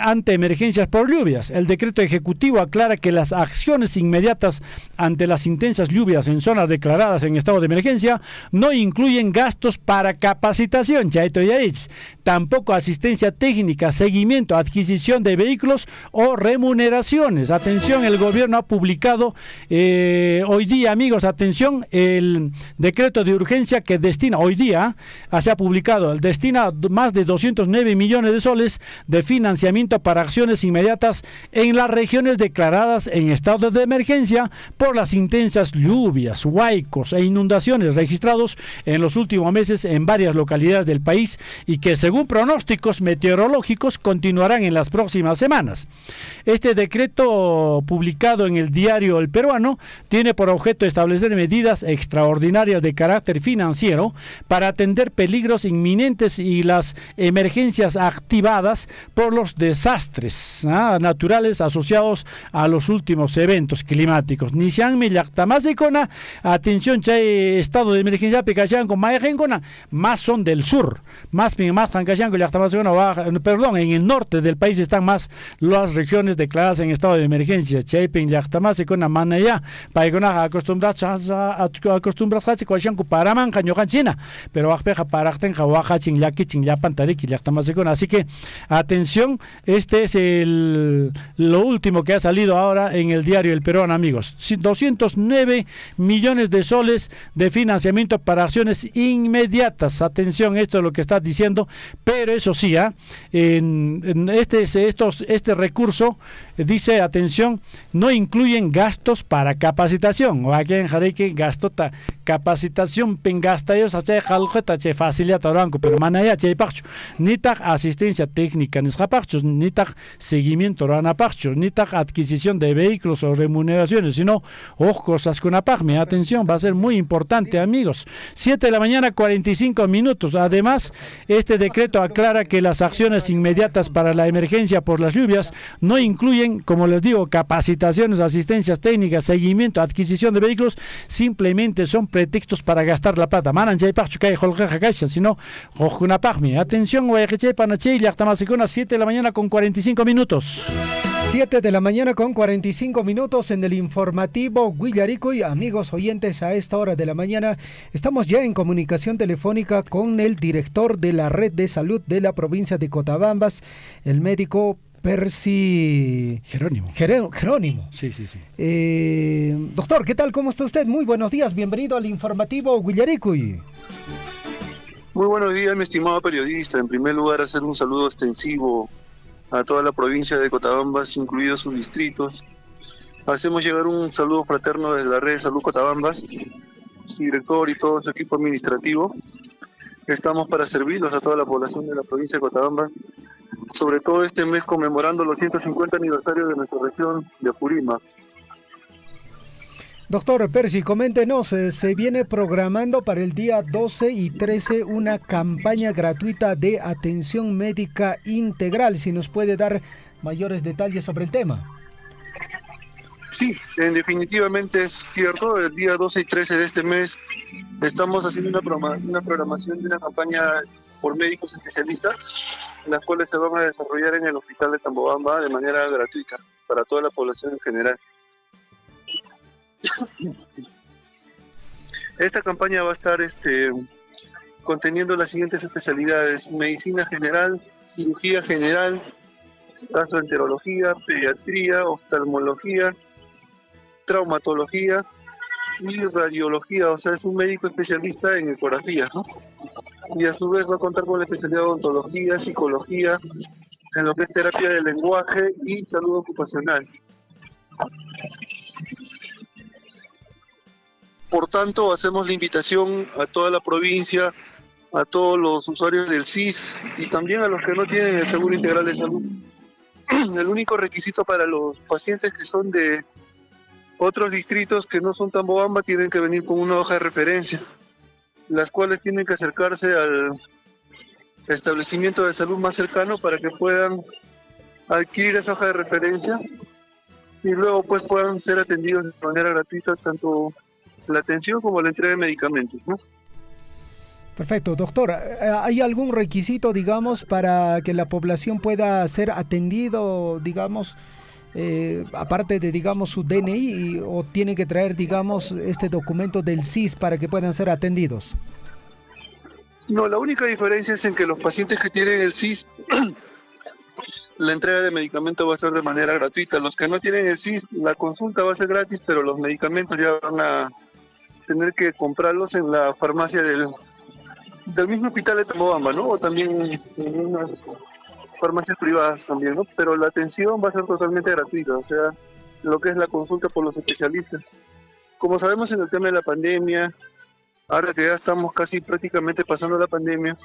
ante emergencias por lluvias. El decreto ejecutivo aclara que las acciones inmediatas ante las intensas lluvias en zonas declaradas en estado de emergencia no incluyen gastos para capacitación, tampoco asistencia técnica, seguimiento, adquisición de vehículos o remuneraciones. Atención, el gobierno ha publicado hoy día, amigos, atención, el decreto de urgencia que destina, hoy día se ha publicado, destina más de 209 millones de soles de financiamiento para acciones inmediatas en las regiones declaradas en estado de emergencia por las intensas lluvias, huaicos e inundaciones registrados en los últimos meses en varias localidades del país y que según pronósticos meteorológicos continuarán en las próximas semanas. Este decreto publicado en el diario El Peruano tiene por objeto establecer medidas extraordinarias de carácter financiero para atender peligros inminentes y las emergencias activadas por los desastres naturales asociados a los últimos eventos climáticos. Atención, estado de emergencia más son del sur, perdón, en el norte del país están más las regiones declaradas en estado de emergencia. Pero así que atención, este es lo último que ha salido ahora en el diario El Peruano, amigos. 209 millones de soles de financiamiento para acciones inmediatas. Atención, esto es lo que está diciendo, pero eso sí, este recurso dice, atención, no incluyen gastos para capacitación. O aquí en Jareque gastota capacitación pengasta ellos hace jaljeta che facilita banco, pero manaya che pacho. Ni tak asistencia técnica ni zapachos, ni tak seguimiento ranapachos, ni tak adquisición de vehículos o remuneraciones, sino cosas con apagme. Atención, va a ser muy importante, amigos. 7 de la mañana, 45 minutos. Además, este decreto aclara que las acciones inmediatas para la emergencia por las lluvias no incluyen, como les digo, capacitaciones, asistencias técnicas, seguimiento, adquisición de vehículos, simplemente son pretextos para gastar la plata. Sino, atención, 7 de la mañana con 45 minutos. 7 de la mañana con 45 minutos en el informativo Guillaricoy. Amigos oyentes, a esta hora de la mañana estamos ya en comunicación telefónica con el director de la red de salud de la provincia de Cotabambas, el médico Percy Jerónimo. Sí. Doctor, ¿qué tal? ¿Cómo está usted? Muy buenos días, bienvenido al informativo Guillaricoy. Muy buenos días, mi estimado periodista. En primer lugar, hacer un saludo extensivo a toda la provincia de Cotabambas, incluidos sus distritos. Hacemos llegar un saludo fraterno desde la red de salud Cotabambas, su director y todo su equipo administrativo. Estamos para servirlos a toda la población de la provincia de Cotabambas, sobre todo este mes conmemorando los 150 aniversarios de nuestra región de Apurímac. Doctor Percy, coméntenos, se viene programando para el día 12 y 13 una campaña gratuita de atención médica integral. Si nos puede dar mayores detalles sobre el tema. Sí, definitivamente es cierto. El día 12 y 13 de este mes estamos haciendo una programación de una campaña por médicos especialistas, las cuales se van a desarrollar en el hospital de Tambobamba de manera gratuita para toda la población en general. Esta campaña va a estar conteniendo las siguientes especialidades: medicina general, cirugía general, gastroenterología, pediatría, oftalmología, traumatología y radiología. O sea, es un médico especialista en ecografía, ¿no? Y a su vez va a contar con la especialidad de odontología, psicología, en lo que es terapia del lenguaje y salud ocupacional. Por tanto, hacemos la invitación a toda la provincia, a todos los usuarios del SIS y también a los que no tienen el Seguro Integral de Salud. El único requisito para los pacientes que son de otros distritos que no son Tambobamba tienen que venir con una hoja de referencia, las cuales tienen que acercarse al establecimiento de salud más cercano para que puedan adquirir esa hoja de referencia y luego pues puedan ser atendidos de manera gratuita tanto la atención como la entrega de medicamentos, ¿no? Perfecto, doctor. ¿Hay algún requisito, digamos, para que la población pueda ser atendido, digamos, aparte de, digamos, su DNI, o tiene que traer, digamos, este documento del SIS para que puedan ser atendidos? No, la única diferencia es en que los pacientes que tienen el SIS, la entrega de medicamentos va a ser de manera gratuita. Los que no tienen el SIS, la consulta va a ser gratis, pero los medicamentos ya van a tener que comprarlos en la farmacia del mismo hospital de Tambobamba, ¿no? O también en unas farmacias privadas también, ¿no? Pero la atención va a ser totalmente gratuita, o sea, lo que es la consulta por los especialistas. Como sabemos, en el tema de la pandemia, ahora que ya estamos casi prácticamente pasando la pandemia,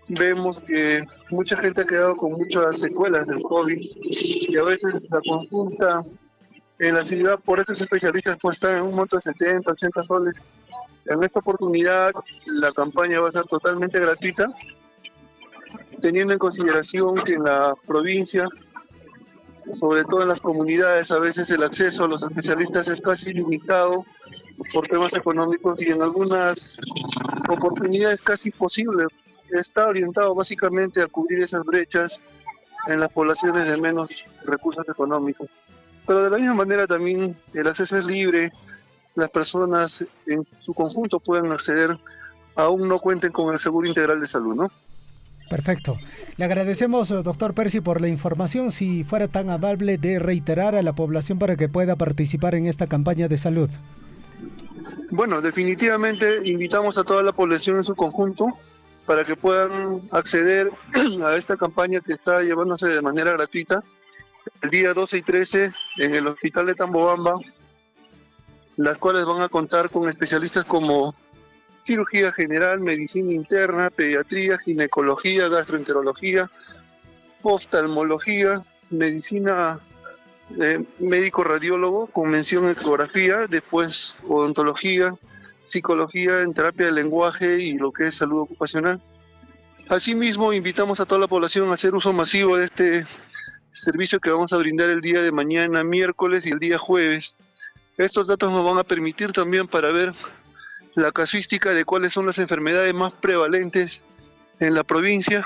vemos que mucha gente ha quedado con muchas secuelas del COVID y a veces la consulta en la ciudad por estos especialistas pues está en un monto de 70, 80 soles. En esta oportunidad la campaña va a ser totalmente gratuita, teniendo en consideración que en la provincia, sobre todo en las comunidades, a veces el acceso a los especialistas es casi limitado por temas económicos y en algunas oportunidades casi imposible. Está orientado básicamente a cubrir esas brechas en las poblaciones de menos recursos económicos. Pero de la misma manera también el acceso es libre, las personas en su conjunto pueden acceder, aún no cuenten con el Seguro Integral de Salud, ¿no? Perfecto. Le agradecemos, doctor Percy, por la información. Si fuera tan amable de reiterar a la población para que pueda participar en esta campaña de salud. Bueno, definitivamente invitamos a toda la población en su conjunto para que puedan acceder a esta campaña que está llevándose de manera gratuita el día 12 y 13 en el hospital de Tambobamba, las cuales van a contar con especialistas como cirugía general, medicina interna, pediatría, ginecología, gastroenterología, oftalmología, medicina médico radiólogo con mención en ecografía, después odontología, psicología en terapia del lenguaje y lo que es salud ocupacional. Asimismo, invitamos a toda la población a hacer uso masivo de este servicio que vamos a brindar el día de mañana, miércoles y el día jueves. Estos datos nos van a permitir también para ver la casuística de cuáles son las enfermedades más prevalentes en la provincia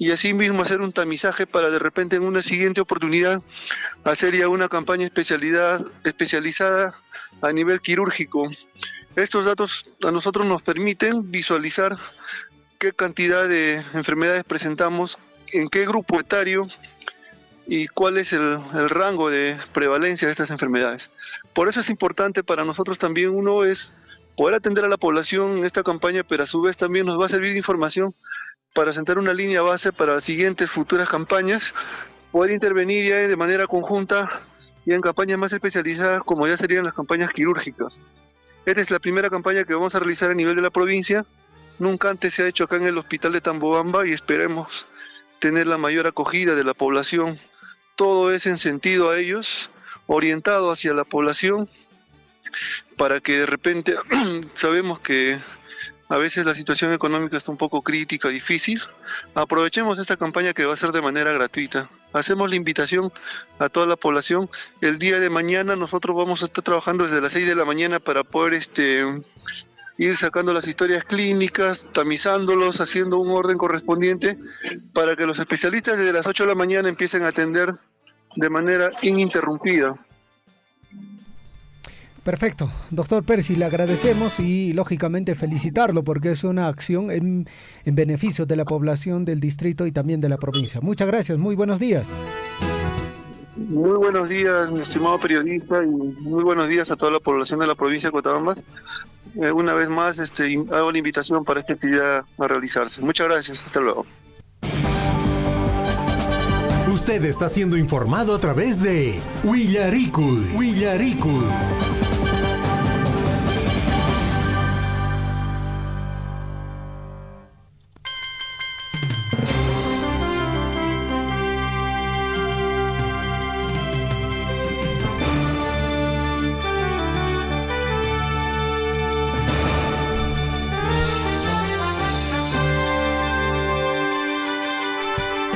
y así mismo hacer un tamizaje para de repente en una siguiente oportunidad hacer ya una campaña especializada a nivel quirúrgico. Estos datos a nosotros nos permiten visualizar qué cantidad de enfermedades presentamos, en qué grupo etario y cuál es el rango de prevalencia de estas enfermedades. Por eso es importante para nosotros también, uno es poder atender a la población en esta campaña, pero a su vez también nos va a servir de información para sentar una línea base para las siguientes futuras campañas, poder intervenir ya de manera conjunta y en campañas más especializadas como ya serían las campañas quirúrgicas. Esta es la primera campaña que vamos a realizar a nivel de la provincia. Nunca antes se ha hecho acá en el hospital de Tambobamba y esperemos tener la mayor acogida de la población. Todo es en sentido a ellos, orientado hacia la población, para que de repente sabemos que a veces la situación económica está un poco crítica, difícil. Aprovechemos esta campaña que va a ser de manera gratuita. Hacemos la invitación a toda la población. El día de mañana nosotros vamos a estar trabajando desde las 6 de la mañana para poder ir sacando las historias clínicas, tamizándolos, haciendo un orden correspondiente para que los especialistas desde las 8 de la mañana empiecen a atender de manera ininterrumpida. Perfecto, doctor Percy, le agradecemos y lógicamente felicitarlo porque es una acción en beneficio de la población del distrito y también de la provincia. Muchas gracias, muy buenos días. Muy buenos días, mi estimado periodista, y muy buenos días a toda la población de la provincia de Cochabamba. Una vez más hago la invitación para esta actividad a realizarse. Muchas gracias, hasta luego. Usted está siendo informado a través de Willaricul.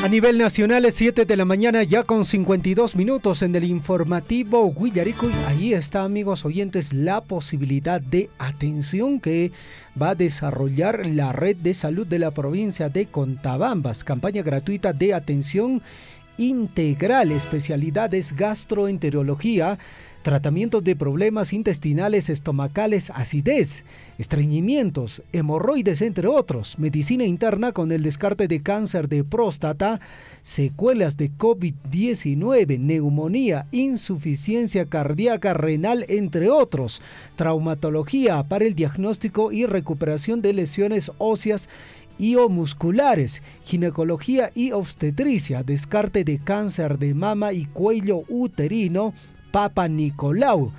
A nivel nacional es 7 de la mañana ya con 52 minutos en el informativo Willaricul. Ahí está, amigos oyentes, la posibilidad de atención que va a desarrollar la red de salud de la provincia de Cotabambas. Campaña gratuita de atención integral, especialidades gastroenterología, tratamientos de problemas intestinales, estomacales, acidez, estreñimientos, hemorroides, entre otros, medicina interna con el descarte de cáncer de próstata, secuelas de COVID-19, neumonía, insuficiencia cardíaca, renal, entre otros, traumatología para el diagnóstico y recuperación de lesiones óseas y o musculares, ginecología y obstetricia, descarte de cáncer de mama y cuello uterino, Papa Nicolau,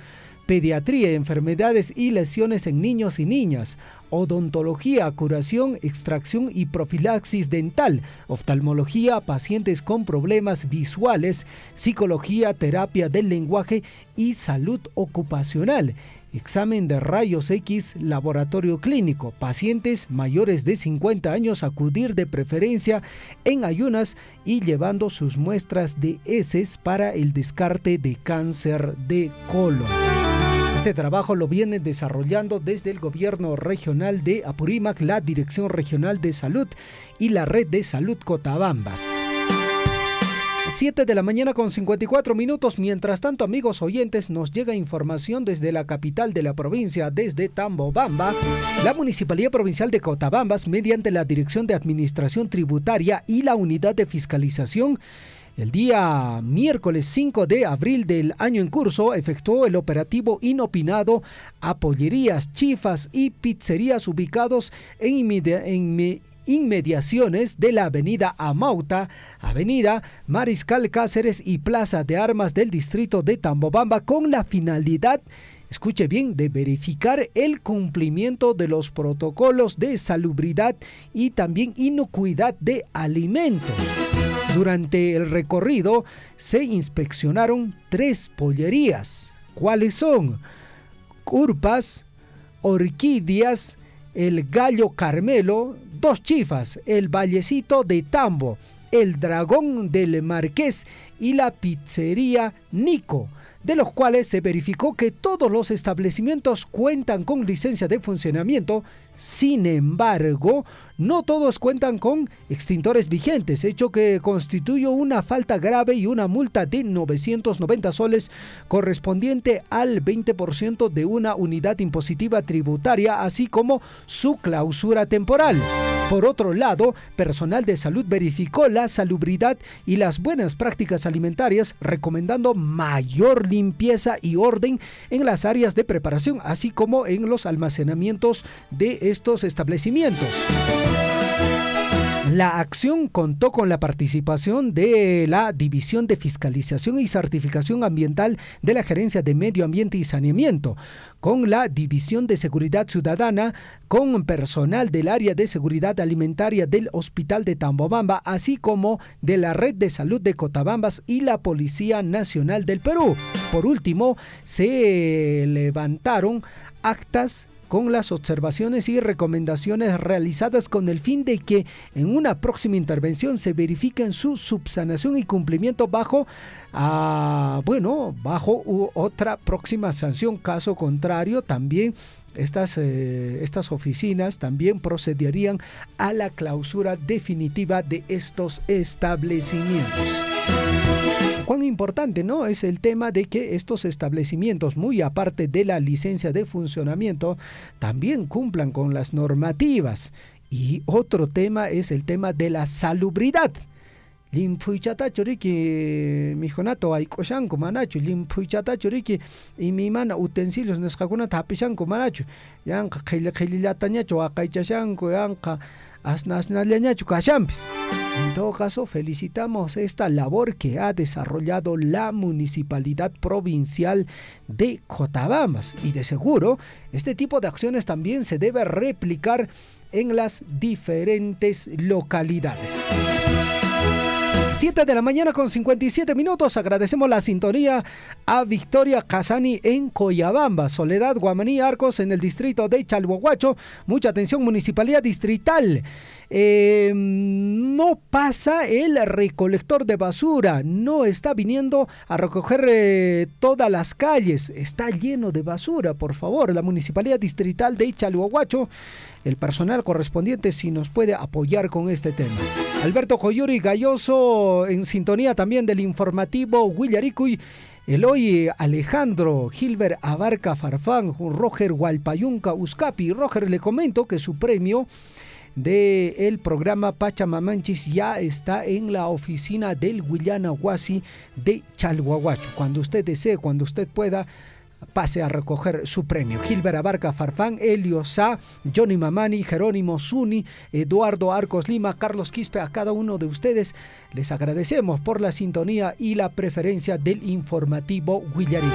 pediatría, enfermedades y lesiones en niños y niñas, odontología, curación, extracción y profilaxis dental, oftalmología, pacientes con problemas visuales, psicología, terapia del lenguaje y salud ocupacional. Examen de rayos X, laboratorio clínico. Pacientes mayores de 50 años acudir de preferencia en ayunas y llevando sus muestras de heces para el descarte de cáncer de colon. Este trabajo lo viene desarrollando desde el gobierno regional de Apurímac, la Dirección Regional de Salud y la Red de Salud Cotabambas. 7 de la mañana con 54 minutos. Mientras tanto, amigos oyentes, nos llega información desde la capital de la provincia, desde Tambobamba. La Municipalidad Provincial de Cotabambas, mediante la Dirección de Administración Tributaria y la Unidad de Fiscalización, el día miércoles 5 de abril del año en curso, efectuó el operativo inopinado a pollerías, chifas y pizzerías ubicados en inmediaciones de la avenida Amauta, avenida Mariscal Cáceres y Plaza de Armas del distrito de Tambobamba, con la finalidad, escuche bien, de verificar el cumplimiento de los protocolos de salubridad y también inocuidad de alimentos. Durante el recorrido se inspeccionaron 3 pollerías. ¿Cuáles son? Curpas, Orquídeas, el Gallo Carmelo, 2 chifas, el Vallecito de Tambo, el Dragón del Marqués y la Pizzería Nico, de los cuales se verificó que todos los establecimientos cuentan con licencia de funcionamiento, Sin embargo, no todos cuentan con extintores vigentes, hecho que constituye una falta grave y una multa de 990 soles correspondiente al 20% de una unidad impositiva tributaria, así como su clausura temporal. Por otro lado, personal de salud verificó la salubridad y las buenas prácticas alimentarias, recomendando mayor limpieza y orden en las áreas de preparación, así como en los almacenamientos de estos establecimientos. La acción contó con la participación de la División de Fiscalización y Certificación Ambiental de la Gerencia de Medio Ambiente y Saneamiento, con la División de Seguridad Ciudadana, con personal del área de seguridad alimentaria del Hospital de Tambobamba, así como de la Red de Salud de Cotabambas y la Policía Nacional del Perú. Por último, se levantaron actas con las observaciones y recomendaciones realizadas con el fin de que en una próxima intervención se verifiquen su subsanación y cumplimiento bajo otra próxima sanción. Caso contrario, también estas oficinas también procederían a la clausura definitiva de estos establecimientos. Cuán importante, ¿no?, es el tema de que estos establecimientos, muy aparte de la licencia de funcionamiento, también cumplan con las normativas. Y otro tema es el tema de la salubridad. Limpuichata churiki mijonato aikoshanko manachu, limpuichata churiki y mi mana utensilios nescacuna tapishanko manachu, yanka khililatañacho akaichashanko yanka asnasnaliañacho kashampis. En todo caso, felicitamos esta labor que ha desarrollado la Municipalidad Provincial de Cotabambas, y de seguro este tipo de acciones también se debe replicar en las diferentes localidades. 7 de la mañana con 57 minutos. Agradecemos la sintonía a Victoria Casani en Coyabamba, Soledad Guamaní Arcos en el distrito de Chalhuahuacho. Mucha atención, Municipalidad Distrital. No pasa el recolector de basura, no está viniendo a recoger todas las calles, está lleno de basura. Por favor, la Municipalidad Distrital de Chalhuahuacho, el personal correspondiente, si nos puede apoyar con este tema. Alberto Coyuri Galloso en sintonía también del informativo Huillaricuy. Eloy Alejandro Gilbert Abarca Farfán, Roger Hualpayunca Uzcapi. Roger, le comento que su premio del programa Pachamamanchis ya está en la oficina del Huillanahuasi de Chalhuahuacho. Cuando usted desee, cuando usted pueda, pase a recoger su premio. Gilbert Abarca Farfán, Elio Sá, Johnny Mamani, Jerónimo Zuni, Eduardo Arcos Lima, Carlos Quispe. A cada uno de ustedes les agradecemos por la sintonía y la preferencia del informativo Huillarico.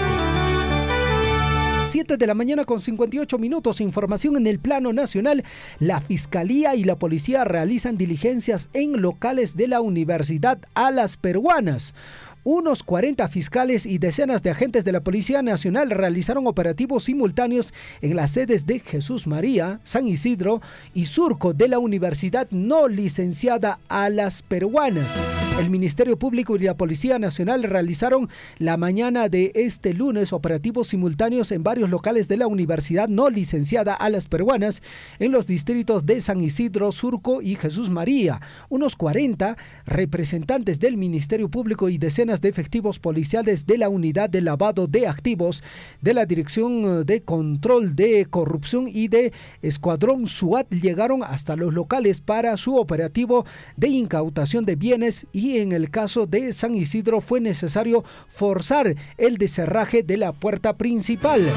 7 de la mañana con 58 minutos. Información en el plano nacional. La Fiscalía y la Policía realizan diligencias en locales de la Universidad Alas Peruanas. Unos 40 fiscales y decenas de agentes de la Policía Nacional realizaron operativos simultáneos en las sedes de Jesús María, San Isidro y Surco de la Universidad No Licenciada Alas Peruanas. El Ministerio Público y la Policía Nacional realizaron la mañana de este lunes operativos simultáneos en varios locales de la Universidad No Licenciada Alas Peruanas en los distritos de San Isidro, Surco y Jesús María. Unos 40 representantes del Ministerio Público y decenas de efectivos policiales de la Unidad de Lavado de Activos, de la Dirección de Control de Corrupción y de Escuadrón SWAT llegaron hasta los locales para su operativo de incautación de bienes, y en el caso de San Isidro fue necesario forzar el descerraje de la puerta principal.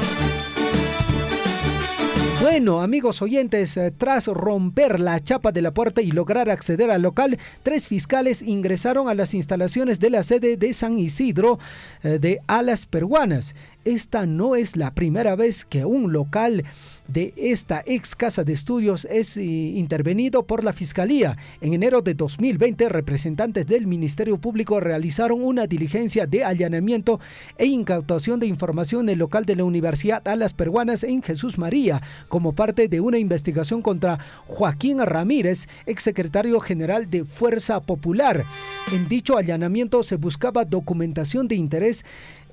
Bueno, amigos oyentes, tras romper la chapa de la puerta y lograr acceder al local, 3 fiscales ingresaron a las instalaciones de la sede de San Isidro de Alas Peruanas. Esta no es la primera vez que un local de esta ex casa de estudios es intervenido por la Fiscalía. En enero de 2020, representantes del Ministerio Público realizaron una diligencia de allanamiento e incautación de información en el local de la Universidad Alas Peruanas en Jesús María, como parte de una investigación contra Joaquín Ramírez, exsecretario general de Fuerza Popular. En dicho allanamiento se buscaba documentación de interés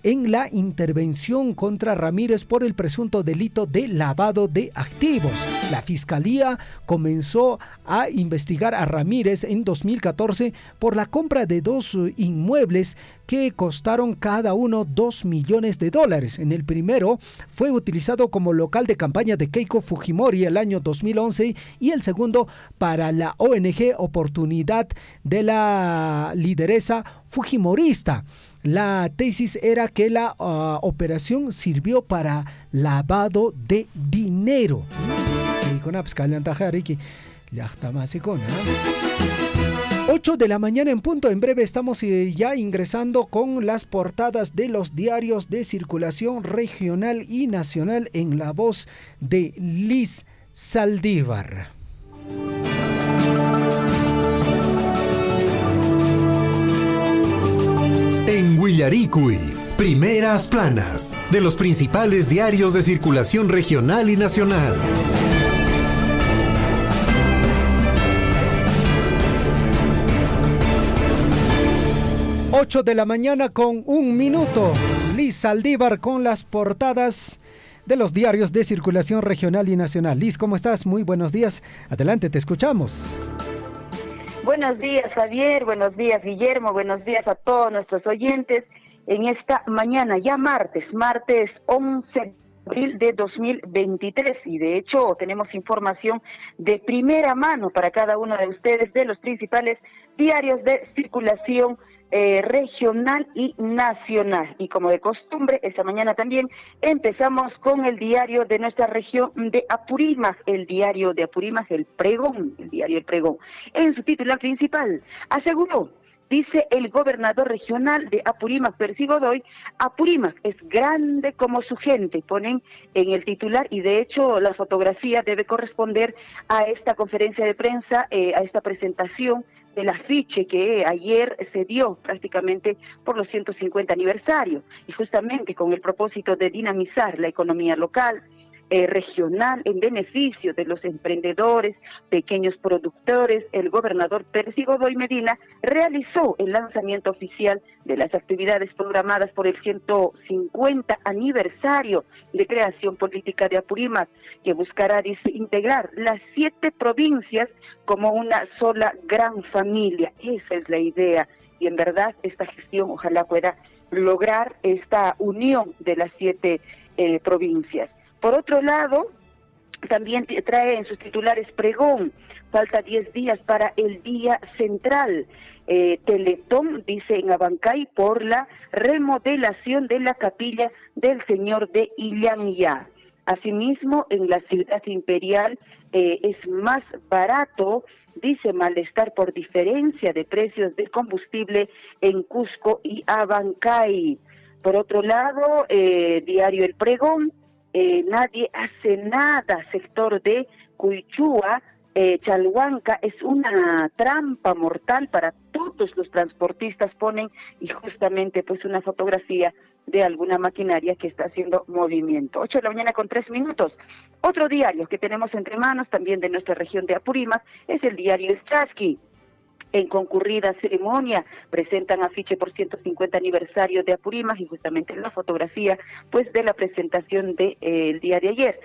en la intervención contra Ramírez por el presunto delito de lavado de activos. La Fiscalía comenzó a investigar a Ramírez en 2014 por la compra de 2 inmuebles que costaron cada uno $2 millones. En el primero fue utilizado como local de campaña de Keiko Fujimori el año 2011 y el segundo para la ONG Oportunidad de la lideresa fujimorista. La tesis era que la operación sirvió para lavado de dinero. 8 de la mañana en punto. En breve estamos ya ingresando con las portadas de los diarios de circulación regional y nacional en la voz de Liz Saldívar. En Huillaricuy, primeras planas de los principales diarios de circulación regional y nacional. 8 de la mañana con 1 minuto. Liz Saldívar con las portadas de los diarios de circulación regional y nacional. Liz, ¿cómo estás? Muy buenos días. Adelante, te escuchamos. Buenos días, Javier. Buenos días, Guillermo. Buenos días a todos nuestros oyentes. En esta mañana, ya martes 11 de abril de 2023. Y de hecho, tenemos información de primera mano para cada uno de ustedes de los principales diarios de circulación regional y nacional. Y como de costumbre, esta mañana también empezamos con el diario de nuestra región de Apurímac, el diario de Apurímac, el diario El Pregón. En su titular principal, aseguró, dice el gobernador regional de Apurímac, Percy Godoy, Apurímac es grande como su gente, ponen en el titular, y de hecho la fotografía debe corresponder a esta conferencia de prensa, a esta presentación del afiche que ayer se dio prácticamente por los 150 aniversario, y justamente con el propósito de dinamizar la economía local, regional, en beneficio de los emprendedores, pequeños productores, el gobernador Percy Godoy Medina realizó el lanzamiento oficial de las actividades programadas por el 150 aniversario de creación política de Apurímac, que buscará integrar las 7 provincias como una sola gran familia. Esa es la idea, y en verdad esta gestión ojalá pueda lograr esta unión de las 7 provincias. Por otro lado, también trae en sus titulares Pregón, falta 10 días para el día central. Teletón, dice en Abancay, por la remodelación de la capilla del Señor de Illanyá. Asimismo, en la ciudad imperial es más barato, dice malestar por diferencia de precios del combustible en Cusco y Abancay. Por otro lado, diario El Pregón, nadie hace nada, sector de Cuychúa, Chalhuanca, es una trampa mortal para todos los transportistas, ponen, y justamente pues una fotografía de alguna maquinaria que está haciendo movimiento. 8 de la mañana con 3 minutos. Otro diario que tenemos entre manos, también de nuestra región de Apurímac, es el diario El Chasqui. En concurrida ceremonia presentan afiche por 150 aniversario de Apurímac, y justamente la fotografía pues de la presentación del día de ayer.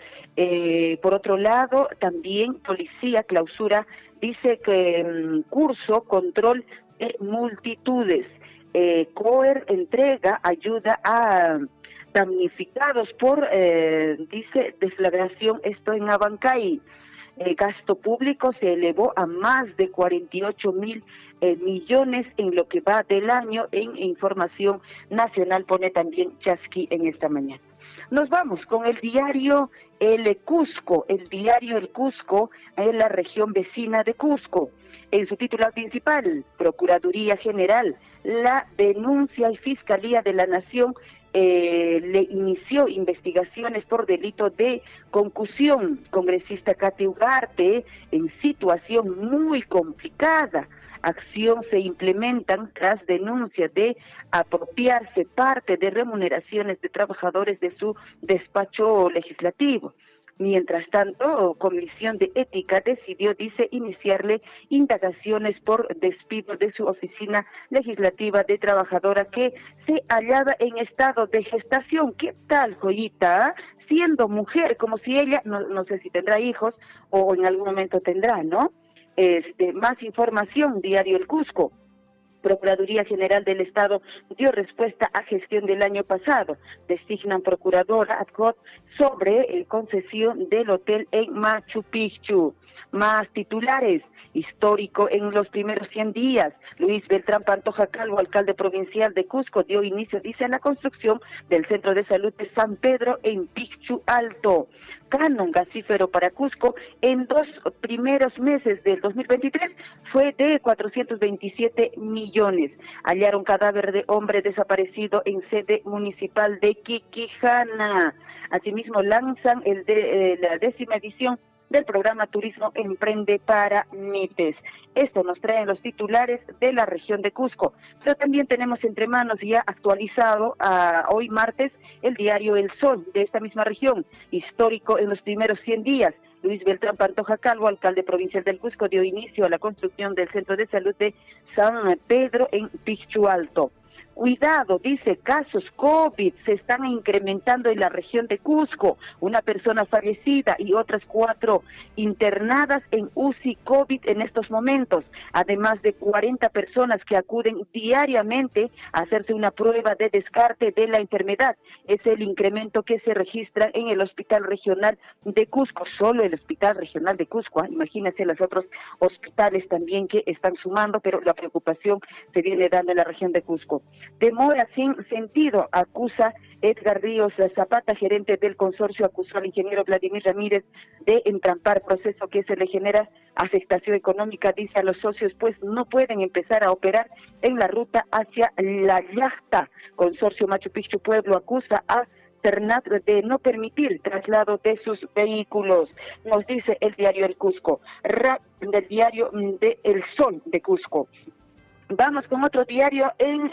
Por otro lado, también policía clausura, dice que curso control de multitudes. COER entrega ayuda a damnificados por, dice, deflagración, esto en Abancay. Gasto público se elevó a más de 48.000 millones en lo que va del año. En información nacional pone también Chasqui en esta mañana. Nos vamos con el diario El Cusco, en la región vecina de Cusco. En su titular principal, Procuraduría General, la denuncia y Fiscalía de la Nación le inició investigaciones por delito de concusión. Congresista Katy Ugarte, en situación muy complicada. Acción se implementan tras denuncia de apropiarse parte de remuneraciones de trabajadores de su despacho legislativo. Mientras tanto, Comisión de Ética decidió, dice, iniciarle indagaciones por despido de su oficina legislativa de trabajadora que se hallaba en estado de gestación. ¿Qué tal, joyita? Siendo mujer, como si ella, no sé si tendrá hijos o en algún momento tendrá, ¿no? Más información, Diario El Cusco. Procuraduría General del Estado dio respuesta a gestión del año pasado. Designan procuradora ad hoc sobre concesión del hotel en Machu Picchu. Más titulares. Histórico en los primeros 100 días. Luis Beltrán Pantoja Calvo, alcalde provincial de Cusco, dio inicio, dice, a la construcción del Centro de Salud de San Pedro en Picchu Alto. Canon gasífero para Cusco en 2 primeros meses del 2023 fue de 427 millones. Hallaron cadáver de hombre desaparecido en sede municipal de Quiquijana. Asimismo, lanzan la 10ª edición del programa Turismo Emprende para MIPES. Esto nos trae los titulares de la región de Cusco. Pero también tenemos entre manos ya actualizado hoy martes el diario El Sol de esta misma región. Histórico en los primeros 100 días. Luis Beltrán Pantoja Calvo, alcalde provincial del Cusco, dio inicio a la construcción del Centro de Salud de San Pedro en Picchu Alto. Cuidado, dice, casos COVID se están incrementando en la región de Cusco. Una persona fallecida y otras 4 internadas en UCI COVID en estos momentos. Además de 40 personas que acuden diariamente a hacerse una prueba de descarte de la enfermedad. Es el incremento que se registra en el Hospital Regional de Cusco. Solo el Hospital Regional de Cusco. Imagínense los otros hospitales también que están sumando, pero la preocupación se viene dando en la región de Cusco. Demora sin sentido, acusa Edgar Ríos Zapata, gerente del consorcio, acusó al ingeniero Vladimir Ramírez de entrampar proceso que se le genera afectación económica, dice a los socios, pues no pueden empezar a operar en la ruta hacia La Yachta. Consorcio Machu Picchu Pueblo acusa a Cernat de no permitir traslado de sus vehículos, nos dice el diario El Cusco, del diario de El Sol de Cusco. Vamos con otro diario en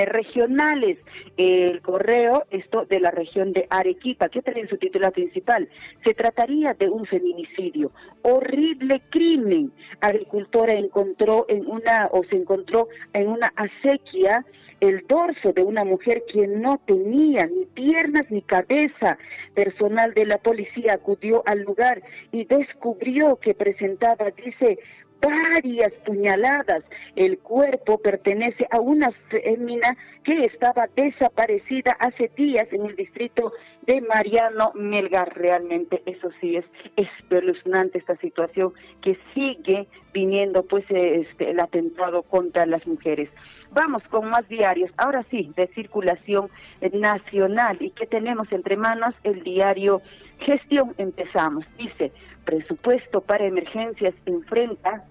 regionales. El Correo, esto de la región de Arequipa, que trae en su titular principal. Se trataría de un feminicidio. Horrible crimen. Agricultora se encontró en una acequia el dorso de una mujer que no tenía ni piernas ni cabeza. Personal de la policía acudió al lugar y descubrió que presentaba, dice, varias puñaladas. El cuerpo pertenece a una fémina que estaba desaparecida hace días en el distrito de Mariano Melgar. Realmente eso sí es espeluznante, esta situación que sigue viniendo, pues el atentado contra las mujeres. Vamos con más diarios, ahora sí, de circulación nacional. ¿Y qué tenemos entre manos? El diario Gestión. Empezamos. Dice, presupuesto para emergencias enfrenta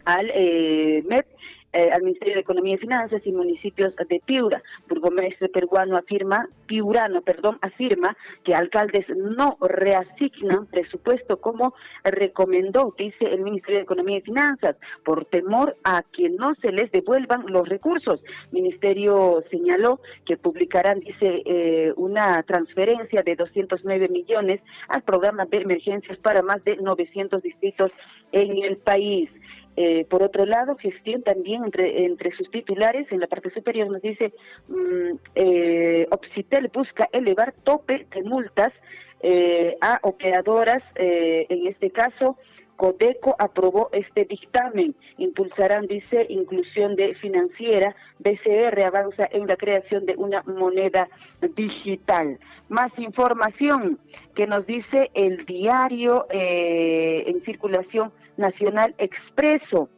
al MEP, al Ministerio de Economía y Finanzas y municipios de Piura. Burgomestre piurano afirma que alcaldes no reasignan presupuesto como recomendó, dice el Ministerio de Economía y Finanzas, por temor a que no se les devuelvan los recursos. Ministerio señaló que publicarán, dice, una transferencia de 209 millones al programa de emergencias para más de 900 distritos en el país. Por otro lado, Gestión también entre sus titulares, en la parte superior nos dice, Oxitel busca elevar tope de multas a operadoras, en este caso, Codeco aprobó este dictamen, impulsarán, dice, inclusión financiera, BCR avanza en la creación de una moneda digital. Más información que nos dice el diario en circulación nacional Expreso.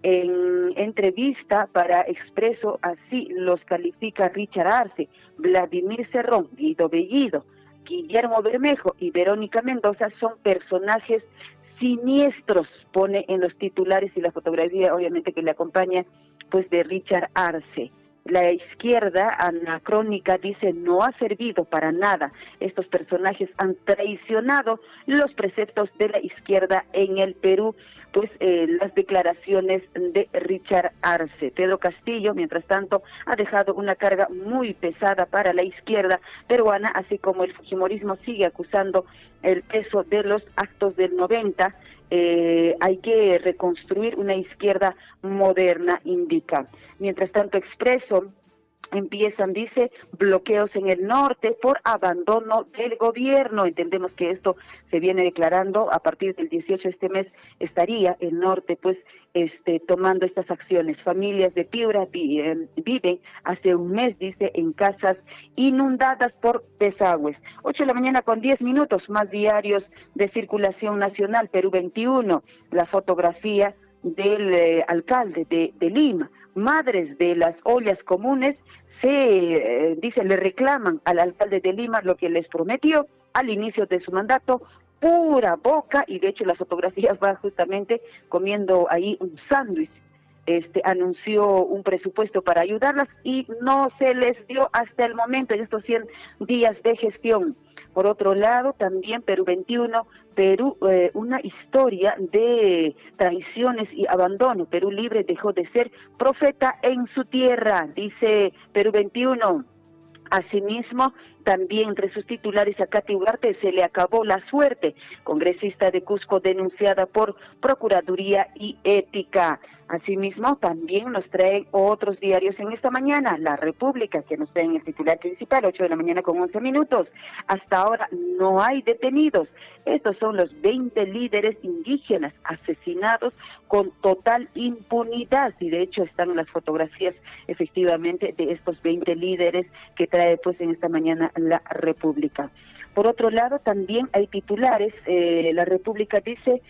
En entrevista para Expreso, así los califica Richard Arce, Vladimir Cerrón, Guido Bellido, Guillermo Bermejo y Verónica Mendoza son personajes siniestros, pone en los titulares, y la fotografía obviamente que le acompaña, pues, de Richard Arce. La izquierda anacrónica dice no ha servido para nada. Estos personajes han traicionado los preceptos de la izquierda en el Perú. Pues las declaraciones de Richard Arce. Pedro Castillo, mientras tanto, ha dejado una carga muy pesada para la izquierda peruana, así como el fujimorismo sigue acusando el peso de los actos del 90. Hay que reconstruir una izquierda moderna, indica. Mientras tanto, Expreso empiezan, dice, bloqueos en el norte por abandono del gobierno. Entendemos que esto se viene declarando a partir del 18 de este mes. Estaría el norte, pues, tomando estas acciones. Familias de Piura viven hace un mes, dice, en casas inundadas por desagües. 8 de la mañana con 10 minutos, más diarios de circulación nacional. Perú 21, la fotografía del alcalde de Lima. Madres de las ollas comunes dice, le reclaman al alcalde de Lima lo que les prometió al inicio de su mandato, pura boca, y de hecho la fotografía va justamente comiendo ahí un sándwich. Anunció un presupuesto para ayudarlas y no se les dio hasta el momento en estos 100 días de gestión. Por otro lado, también Perú 21, una historia de traiciones y abandono. Perú Libre dejó de ser profeta en su tierra, dice Perú 21. Asimismo, también entre sus titulares a Katy Ugarte se le acabó la suerte, congresista de Cusco denunciada por Procuraduría y Ética. Asimismo, también nos traen otros diarios en esta mañana. La República, que nos trae en el titular principal, 8 de la mañana con 11 minutos. Hasta ahora no hay detenidos. Estos son los 20 líderes indígenas asesinados con total impunidad. Y de hecho están las fotografías efectivamente de estos 20 líderes que trae pues en esta mañana la República. Por otro lado, también hay titulares. La República dice: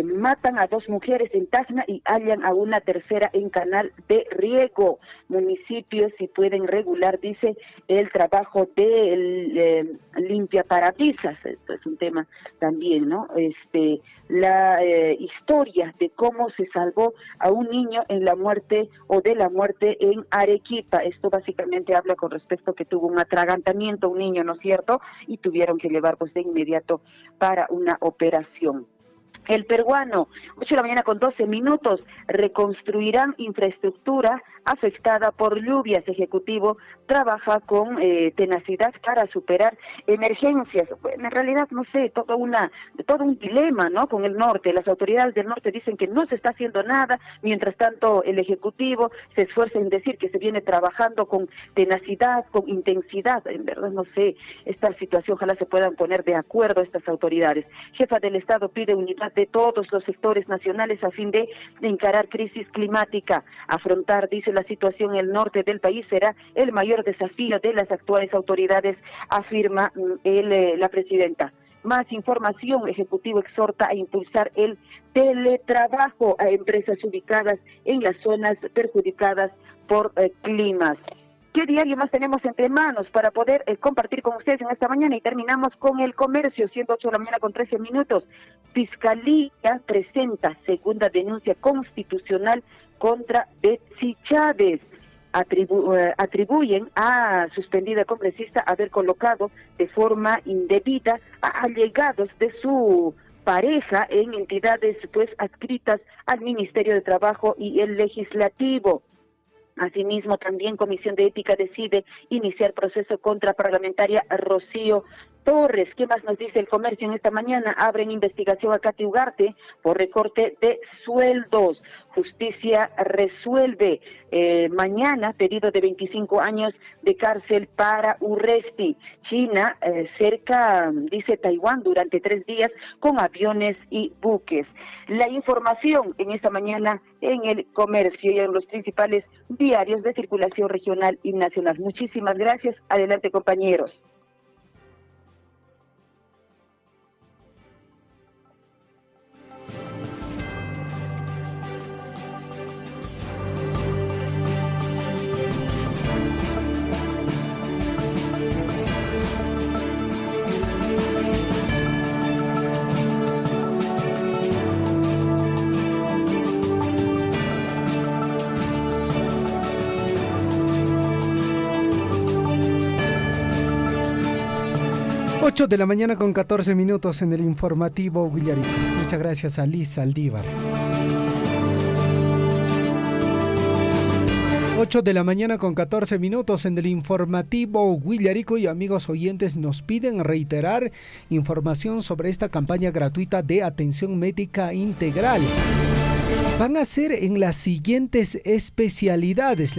matan a 2 mujeres en Tacna y hallan a una tercera en Canal de Riego. Municipios si pueden regular, dice, el trabajo de limpia parabrisas. Esto es un tema también, ¿no? La historia de cómo se salvó a un niño en la muerte o de la muerte en Arequipa. Esto básicamente habla con respecto a que tuvo un atragantamiento un niño, ¿no es cierto? Y tuvieron que llevar pues de inmediato para una operación. El peruano, 8 de la mañana con 12 minutos, reconstruirán infraestructura afectada por lluvias. Ejecutivo trabaja con tenacidad para superar emergencias. Bueno, en realidad, no sé, todo un dilema, ¿no? Con el norte. Las autoridades del norte dicen que no se está haciendo nada, mientras tanto el Ejecutivo se esfuerza en decir que se viene trabajando con tenacidad, con intensidad. En verdad, no sé, esta situación, ojalá se puedan poner de acuerdo estas autoridades. Jefa del Estado pide unidad de todos los sectores nacionales a fin de encarar crisis climática. Afrontar, dice, la situación en el norte del país será el mayor desafío de las actuales autoridades, afirma la presidenta. Más información, Ejecutivo exhorta a impulsar el teletrabajo a empresas ubicadas en las zonas perjudicadas por climas. ¿Qué diario más tenemos entre manos para poder compartir con ustedes en esta mañana? Y terminamos con El Comercio, siendo 8 de la mañana con 13 minutos. Fiscalía presenta segunda denuncia constitucional contra Betsy Chávez. Atribuyen a suspendida congresista haber colocado de forma indebida a allegados de su pareja en entidades pues adscritas al Ministerio de Trabajo y el Legislativo. Asimismo, también Comisión de Ética decide iniciar proceso contra parlamentaria Rocío Torres. ¿Qué más nos dice El Comercio en esta mañana? Abren investigación a Katy Ugarte por recorte de sueldos. Justicia resuelve mañana pedido de 25 años de cárcel para Urresti. China cerca, dice, Taiwán durante 3 días con aviones y buques. La información en esta mañana en El Comercio y en los principales diarios de circulación regional y nacional. Muchísimas gracias. Adelante, compañeros. 8 de la mañana con 14 minutos en el informativo Huillarico. Muchas gracias a Liz Saldívar. 8 de la mañana con 14 minutos en el informativo Huillarico, y amigos oyentes nos piden reiterar información sobre esta campaña gratuita de atención médica integral. Van a ser en las siguientes especialidades,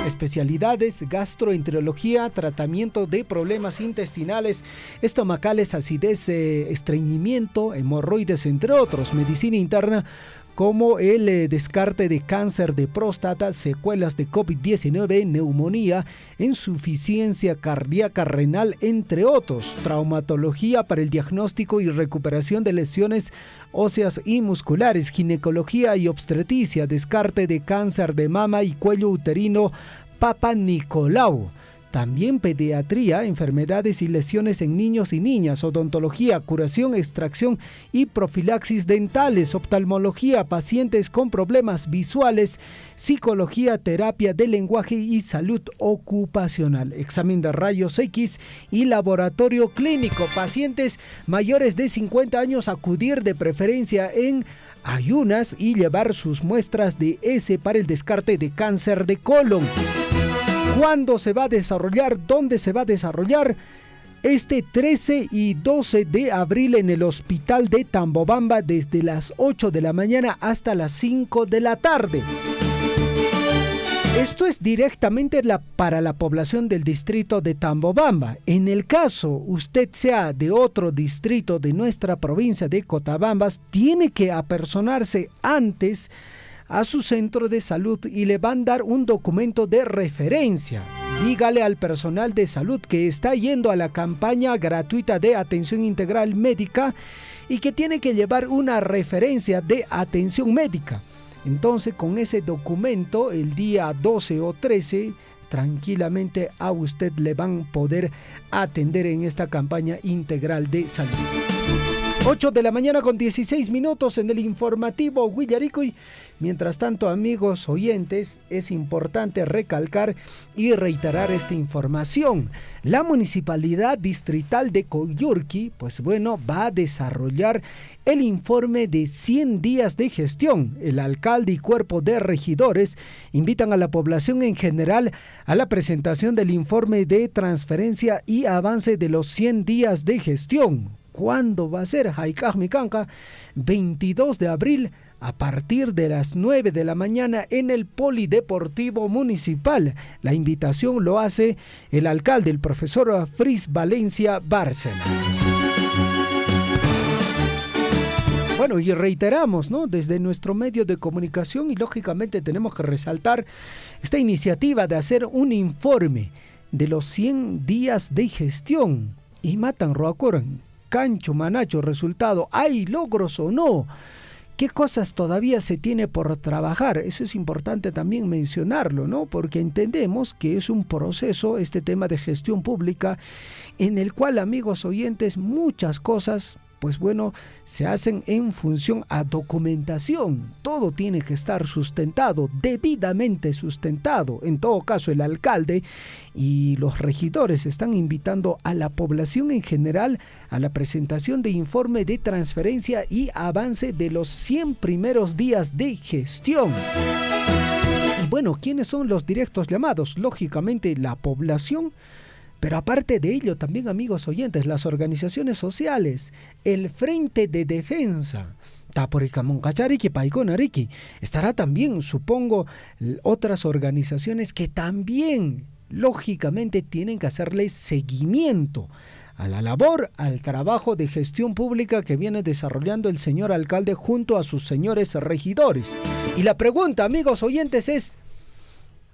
especialidades: gastroenterología, tratamiento de problemas intestinales, estomacales, acidez, estreñimiento, hemorroides, entre otros, medicina interna, como el descarte de cáncer de próstata, secuelas de COVID-19, neumonía, insuficiencia cardíaca renal, entre otros, traumatología para el diagnóstico y recuperación de lesiones óseas y musculares, ginecología y obstetricia, descarte de cáncer de mama y cuello uterino, Papa Nicolau. También pediatría, enfermedades y lesiones en niños y niñas, odontología, curación, extracción y profilaxis dentales, oftalmología, pacientes con problemas visuales, psicología, terapia de lenguaje y salud ocupacional, examen de rayos X y laboratorio clínico. Pacientes mayores de 50 años acudir de preferencia en ayunas y llevar sus muestras de S para el descarte de cáncer de colon. ¿Cuándo se va a desarrollar? ¿Dónde se va a desarrollar? Este 13 y 12 de abril en el hospital de Tambobamba, desde las 8 de la mañana hasta las 5 de la tarde. Esto es directamente para la población del distrito de Tambobamba. En el caso usted sea de otro distrito de nuestra provincia de Cotabambas, tiene que apersonarse antes a su centro de salud y le van a dar un documento de referencia. Dígale al personal de salud que está yendo a la campaña gratuita de atención integral médica y que tiene que llevar una referencia de atención médica. Entonces, con ese documento, el día 12 o 13, tranquilamente a usted le van a poder atender en esta campaña integral de salud. 8 de la mañana con 16 minutos en el informativo Huillarico. Y mientras tanto, amigos oyentes, es importante recalcar y reiterar esta información. La Municipalidad Distrital de Coyurqui, va a desarrollar el informe de 100 días de gestión. El alcalde y cuerpo de regidores invitan a la población en general a la presentación del informe de transferencia y avance de los 100 días de gestión. ¿Cuándo va a ser? Haikaj Mikanka, 22 de abril, a partir de las 9 de la mañana en el Polideportivo Municipal. La invitación lo hace el alcalde, el profesor Fris Valencia Bárcena. Bueno, y reiteramos, ¿no?, desde nuestro medio de comunicación, y lógicamente tenemos que resaltar esta iniciativa de hacer un informe de los 100 días de gestión. Y matan Roacoran, Cancho, Manacho, resultado, ¿hay logros o no? ¿Qué cosas todavía se tiene por trabajar? Eso es importante también mencionarlo, ¿no? Porque entendemos que es un proceso, este tema de gestión pública, en el cual, amigos oyentes, muchas cosas, se hacen en función a documentación. Todo tiene que estar sustentado, debidamente sustentado. En todo caso, el alcalde y los regidores están invitando a la población en general a la presentación de informe de transferencia y avance de los 100 primeros días de gestión. Y ¿quiénes son los directos llamados? Lógicamente, la población. Pero aparte de ello, también, amigos oyentes, las organizaciones sociales, el Frente de Defensa, estará también, supongo, otras organizaciones que también, lógicamente, tienen que hacerle seguimiento a la labor, al trabajo de gestión pública que viene desarrollando el señor alcalde junto a sus señores regidores. Y la pregunta, amigos oyentes, es,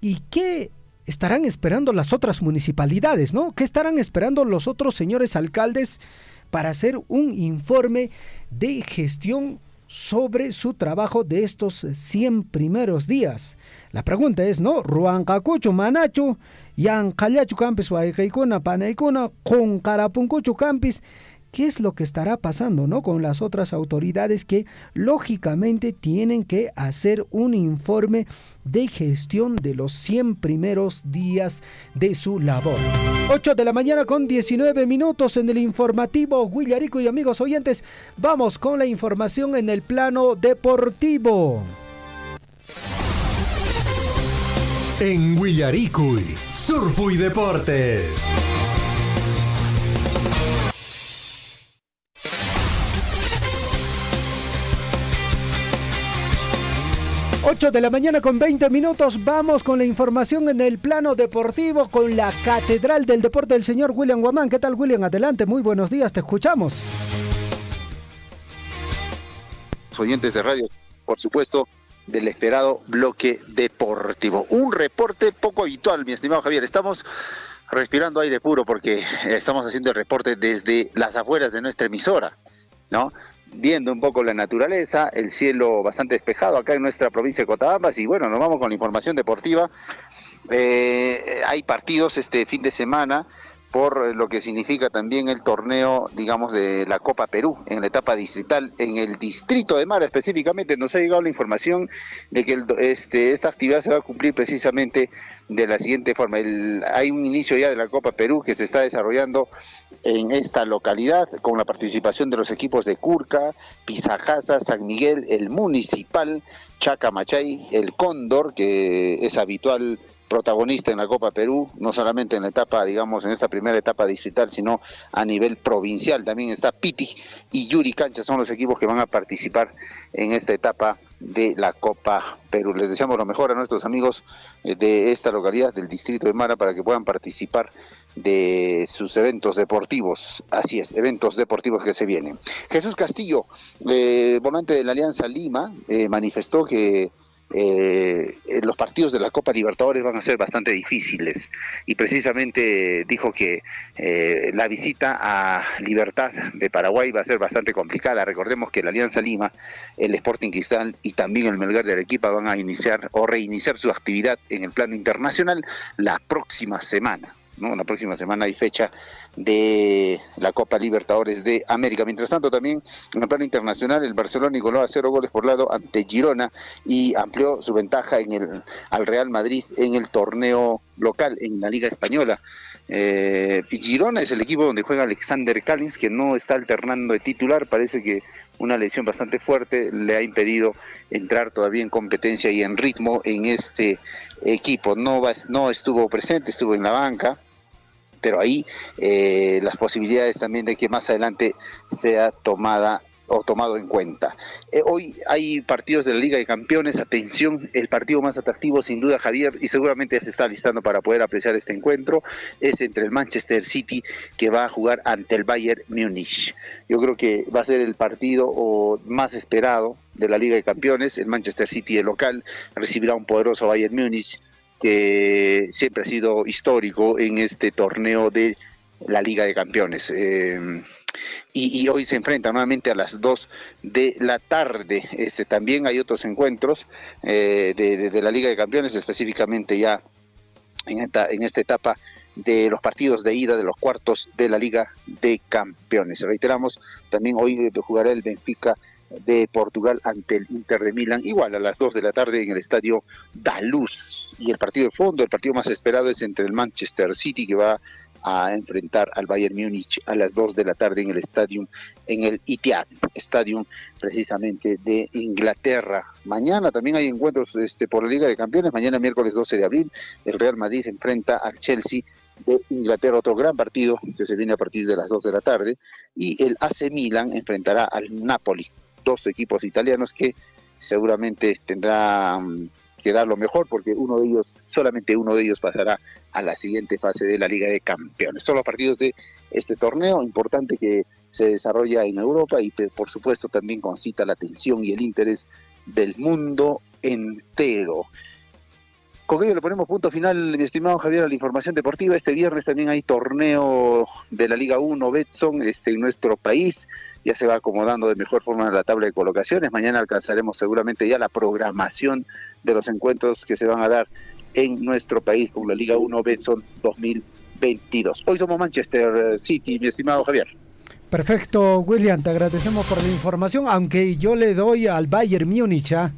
¿y qué estarán esperando las otras municipalidades, ¿no? ¿Qué estarán esperando los otros señores alcaldes para hacer un informe de gestión sobre su trabajo de estos 100 primeros días? La pregunta es, ¿no? Ruancacucho, Manacho, Yancallachu Campis, Huaycaicuna, Panaicuna, Concarapuncucho Campis, qué es lo que estará pasando, ¿no?, con las otras autoridades que lógicamente tienen que hacer un informe de gestión de los 100 primeros días de su labor. 8 de la mañana con 19 minutos en el informativo Huillarico. Y amigos oyentes, vamos con la información en el plano deportivo. En Huillaricuy, Surfo y Deportes. Ocho de la mañana con 20 minutos, vamos con la información en el plano deportivo con la Catedral del Deporte del señor William Guamán. ¿Qué tal, William? Adelante, muy buenos días, te escuchamos. Oyentes de radio, por supuesto, del esperado bloque deportivo. Un reporte poco habitual, mi estimado Javier. Estamos respirando aire puro porque estamos haciendo el reporte desde las afueras de nuestra emisora, ¿no? Viendo un poco la naturaleza, el cielo bastante despejado acá en nuestra provincia de Cotabambas. Y bueno, nos vamos con la información deportiva. Hay partidos este fin de semana por lo que significa también el torneo, digamos, de la Copa Perú en la etapa distrital, en el distrito de Mara específicamente. Nos ha llegado la información de que esta actividad se va a cumplir precisamente de la siguiente forma. Hay un inicio ya de la Copa Perú que se está desarrollando en esta localidad con la participación de los equipos de Curca, Pisajasa, San Miguel, el Municipal, Chacamachay, el Cóndor, que es habitual protagonista en la Copa Perú, no solamente en la etapa, digamos, en esta primera etapa distrital, sino a nivel provincial. También está Piti y Yuri Cancha, son los equipos que van a participar en esta etapa de la Copa Perú. Les deseamos lo mejor a nuestros amigos de esta localidad, del distrito de Mara, para que puedan participar de sus eventos deportivos. Así es, eventos deportivos que se vienen. Jesús Castillo, volante de la Alianza Lima, manifestó que los partidos de la Copa Libertadores van a ser bastante difíciles, y precisamente dijo que la visita a Libertad de Paraguay va a ser bastante complicada. Recordemos que la Alianza Lima, el Sporting Cristal y también el Melgar de Arequipa van a iniciar o reiniciar su actividad en el plano internacional la próxima semana, ¿no? La próxima semana hay fecha de la Copa Libertadores de América. Mientras tanto, también en el plano internacional, el Barcelona igualó a 0 goles por lado ante Girona y amplió su ventaja al Real Madrid en el torneo local, en la Liga Española. Girona es el equipo donde juega Alexander Callins, que no está alternando de titular. Parece que una lesión bastante fuerte le ha impedido entrar todavía en competencia y en ritmo en este equipo. No estuvo presente, estuvo en la banca, pero ahí las posibilidades también de que más adelante sea tomado en cuenta. Hoy hay partidos de la Liga de Campeones. Atención, el partido más atractivo sin duda, Javier, y seguramente ya se está listando para poder apreciar este encuentro, es entre el Manchester City, que va a jugar ante el Bayern Múnich. Yo creo que va a ser el partido más esperado de la Liga de Campeones. El Manchester City, el local, recibirá un poderoso Bayern Múnich que siempre ha sido histórico en este torneo de la Liga de Campeones. Y hoy se enfrenta nuevamente a las 2 de la tarde. También hay otros encuentros de la Liga de Campeones, específicamente ya en esta etapa de los partidos de ida de los cuartos de la Liga de Campeones. Reiteramos, también hoy jugará el Benfica de Portugal ante el Inter de Milán, igual a las 2 de la tarde en el estadio da Luz. Y el partido de fondo, el partido más esperado, es entre el Manchester City, que va a enfrentar al Bayern Múnich a las 2 de la tarde en el Etihad Stadium, precisamente de Inglaterra. Mañana también hay encuentros por la Liga de Campeones. Mañana, miércoles 12 de abril, el Real Madrid enfrenta al Chelsea de Inglaterra, otro gran partido que se viene a partir de las 2 de la tarde, y el AC Milan enfrentará al Napoli, dos equipos italianos que seguramente tendrán que dar lo mejor, porque solamente uno de ellos pasará a la siguiente fase de la Liga de Campeones. Son los partidos de este torneo importante que se desarrolla en Europa y por supuesto también concita la atención y el interés del mundo entero. Con ello le ponemos punto final, mi estimado Javier, a la información deportiva. Este viernes también hay torneo de la Liga 1 Betson en nuestro país. Ya se va acomodando de mejor forma la tabla de colocaciones. Mañana alcanzaremos seguramente ya la programación de los encuentros que se van a dar en nuestro país con la Liga 1 Betson 2022. Hoy somos Manchester City, mi estimado Javier. Perfecto, William, te agradecemos por la información, aunque yo le doy al Bayern Múnich, ¿ah?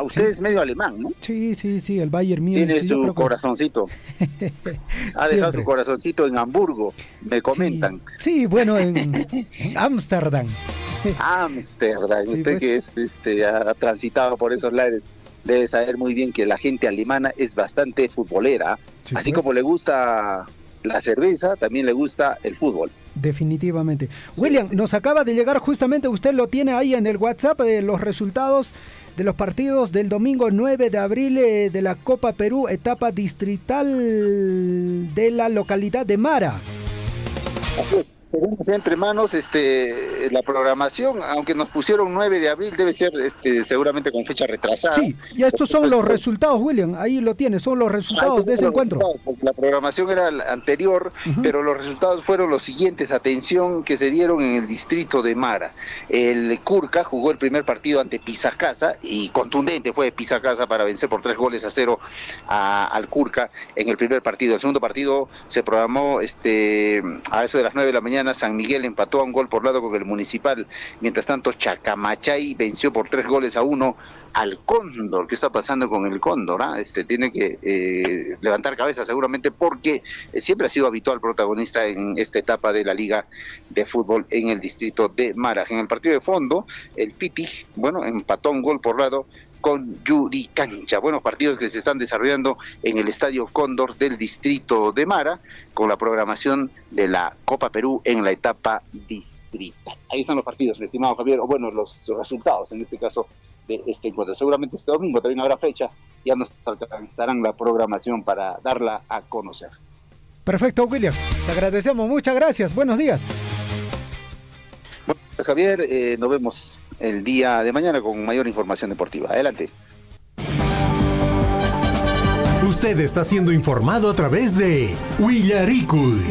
Usted es medio alemán, ¿no? Sí, el Bayern Múnich. Tiene su corazoncito. Ha dejado su corazoncito en Hamburgo, me comentan. Sí, bueno, en Ámsterdam. Ámsterdam, Sí, usted pues. que ha transitado por esos lares debe saber muy bien que la gente alemana es bastante futbolera. Sí, así pues. como le gusta la cerveza, también le gusta el fútbol. Definitivamente. William, nos acaba de llegar justamente, usted lo tiene ahí en el WhatsApp, de los resultados de los partidos del domingo 9 de abril de la Copa Perú, etapa distrital de la localidad de Mara. Tenemos entre manos la programación, aunque nos pusieron 9 de abril, debe ser seguramente con fecha retrasada. Sí, y estos son los resultados, William, ahí lo tiene, son los resultados de ese encuentro. La programación era la anterior, pero los resultados fueron los siguientes, atención, que se dieron en el distrito de Mara. El Curca jugó el primer partido ante Pisacasa, y contundente fue Pisacasa para vencer por 3-0 al Curca en el primer partido. El segundo partido se programó a eso de las 9 de la mañana. San Miguel empató a un gol por lado con el Municipal. Mientras tanto, Chacamachay venció por 3-1 al Cóndor. ¿Qué está pasando con el Cóndor? Tiene que levantar cabeza seguramente, porque siempre ha sido habitual protagonista en esta etapa de la Liga de Fútbol en el distrito de Mara. En el partido de fondo, el Piti, empató a un gol por lado con Yuricancha. Buenos partidos que se están desarrollando en el Estadio Cóndor del distrito de Mara, con la programación de la Copa Perú en la etapa distrital. Ahí están los partidos, estimado Javier, los resultados en este caso de este encuentro. Seguramente este domingo también habrá fecha, ya nos alcanzarán la programación para darla a conocer. Perfecto, William, te agradecemos, muchas gracias, buenos días. Bueno, Javier, nos vemos el día de mañana con mayor información deportiva. Adelante. Usted está siendo informado a través de Willaricul.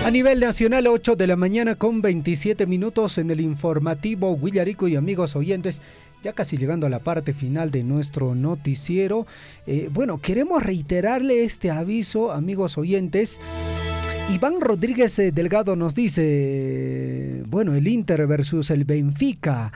A nivel nacional, 8 de la mañana con 27 minutos en el informativo Willaricul y amigos oyentes, ya casi llegando a la parte final de nuestro noticiero. Queremos reiterarle este aviso, amigos oyentes. Iván Rodríguez Delgado nos dice, el Inter versus el Benfica.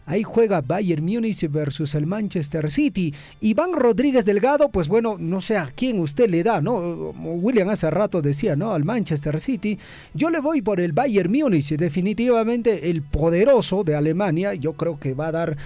Ahí juega Bayern Múnich versus el Manchester City. Iván Rodríguez Delgado, no sé a quién usted le da, ¿no? William hace rato decía, ¿no? Al Manchester City. Yo le voy por el Bayern Múnich. Definitivamente el poderoso de Alemania, yo creo que va a dar,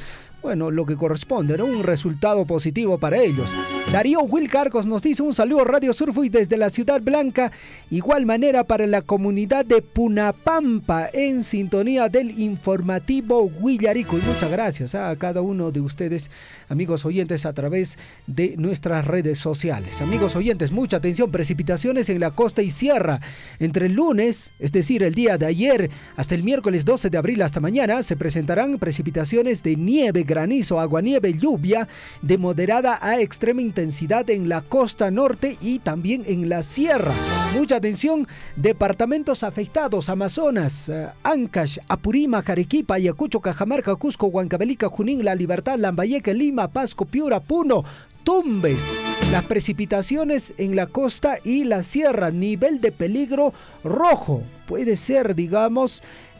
lo que corresponde, ¿no? Un resultado positivo para ellos. Darío Will Cargos nos dice un saludo Radio Surfui desde la Ciudad Blanca. Igual manera para la comunidad de Punapampa en sintonía del informativo Willaricul. Y muchas gracias a cada uno de ustedes, amigos oyentes, a través de nuestras redes sociales. Amigos oyentes, mucha atención, precipitaciones en la costa y sierra. Entre el lunes, es decir, el día de ayer, hasta el miércoles 12 de abril hasta mañana, se presentarán precipitaciones de nieve, granizo, aguanieve, lluvia de moderada a extrema intensidad en la costa norte y también en la sierra. Mucha atención, departamentos afectados: Amazonas, Ancash, Apurímac, Arequipa, Ayacucho, Cajamarca, Cusco, Huancavelica, Junín, La Libertad, Lambayeque, Lima, Pasco, Piura, Puno, Tumbes. Las precipitaciones en la costa y la sierra, nivel de peligro rojo. Puede ser,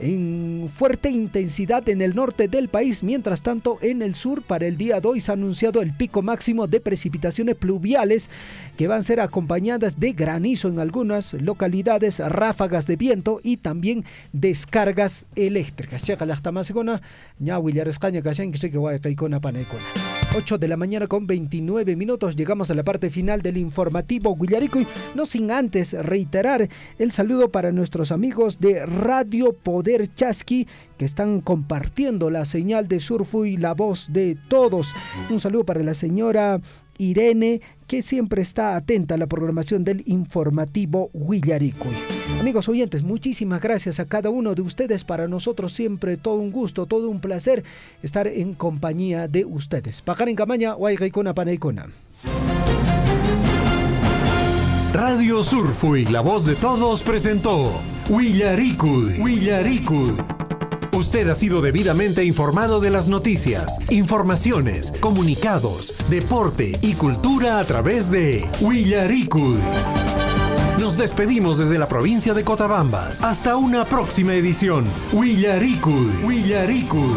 en fuerte intensidad en el norte del país. Mientras tanto, en el sur, para el día de hoy se ha anunciado el pico máximo de precipitaciones pluviales que van a ser acompañadas de granizo en algunas localidades, ráfagas de viento y también descargas eléctricas. 8 de la mañana con 29 minutos. Llegamos a la parte final del informativo Willaricul, no sin antes reiterar el saludo para nuestros amigos de Radio Poder Chasqui, que están compartiendo la señal de Surfui, la voz de todos. Un saludo para la señora Irene, que siempre está atenta a la programación del informativo Huillaricui. Amigos oyentes, muchísimas gracias a cada uno de ustedes. Para nosotros siempre todo un gusto, todo un placer estar en compañía de ustedes. Pacarin Camaña, Huaygaikuna Panaikuna. Radio Surfui, la voz de todos, presentó Huillaricui. Huillaricui. Usted ha sido debidamente informado de las noticias, informaciones, comunicados, deporte y cultura a través de Huillaricui. Nos despedimos desde la provincia de Cotabambas. Hasta una próxima edición. Huillaricui. Huillaricui.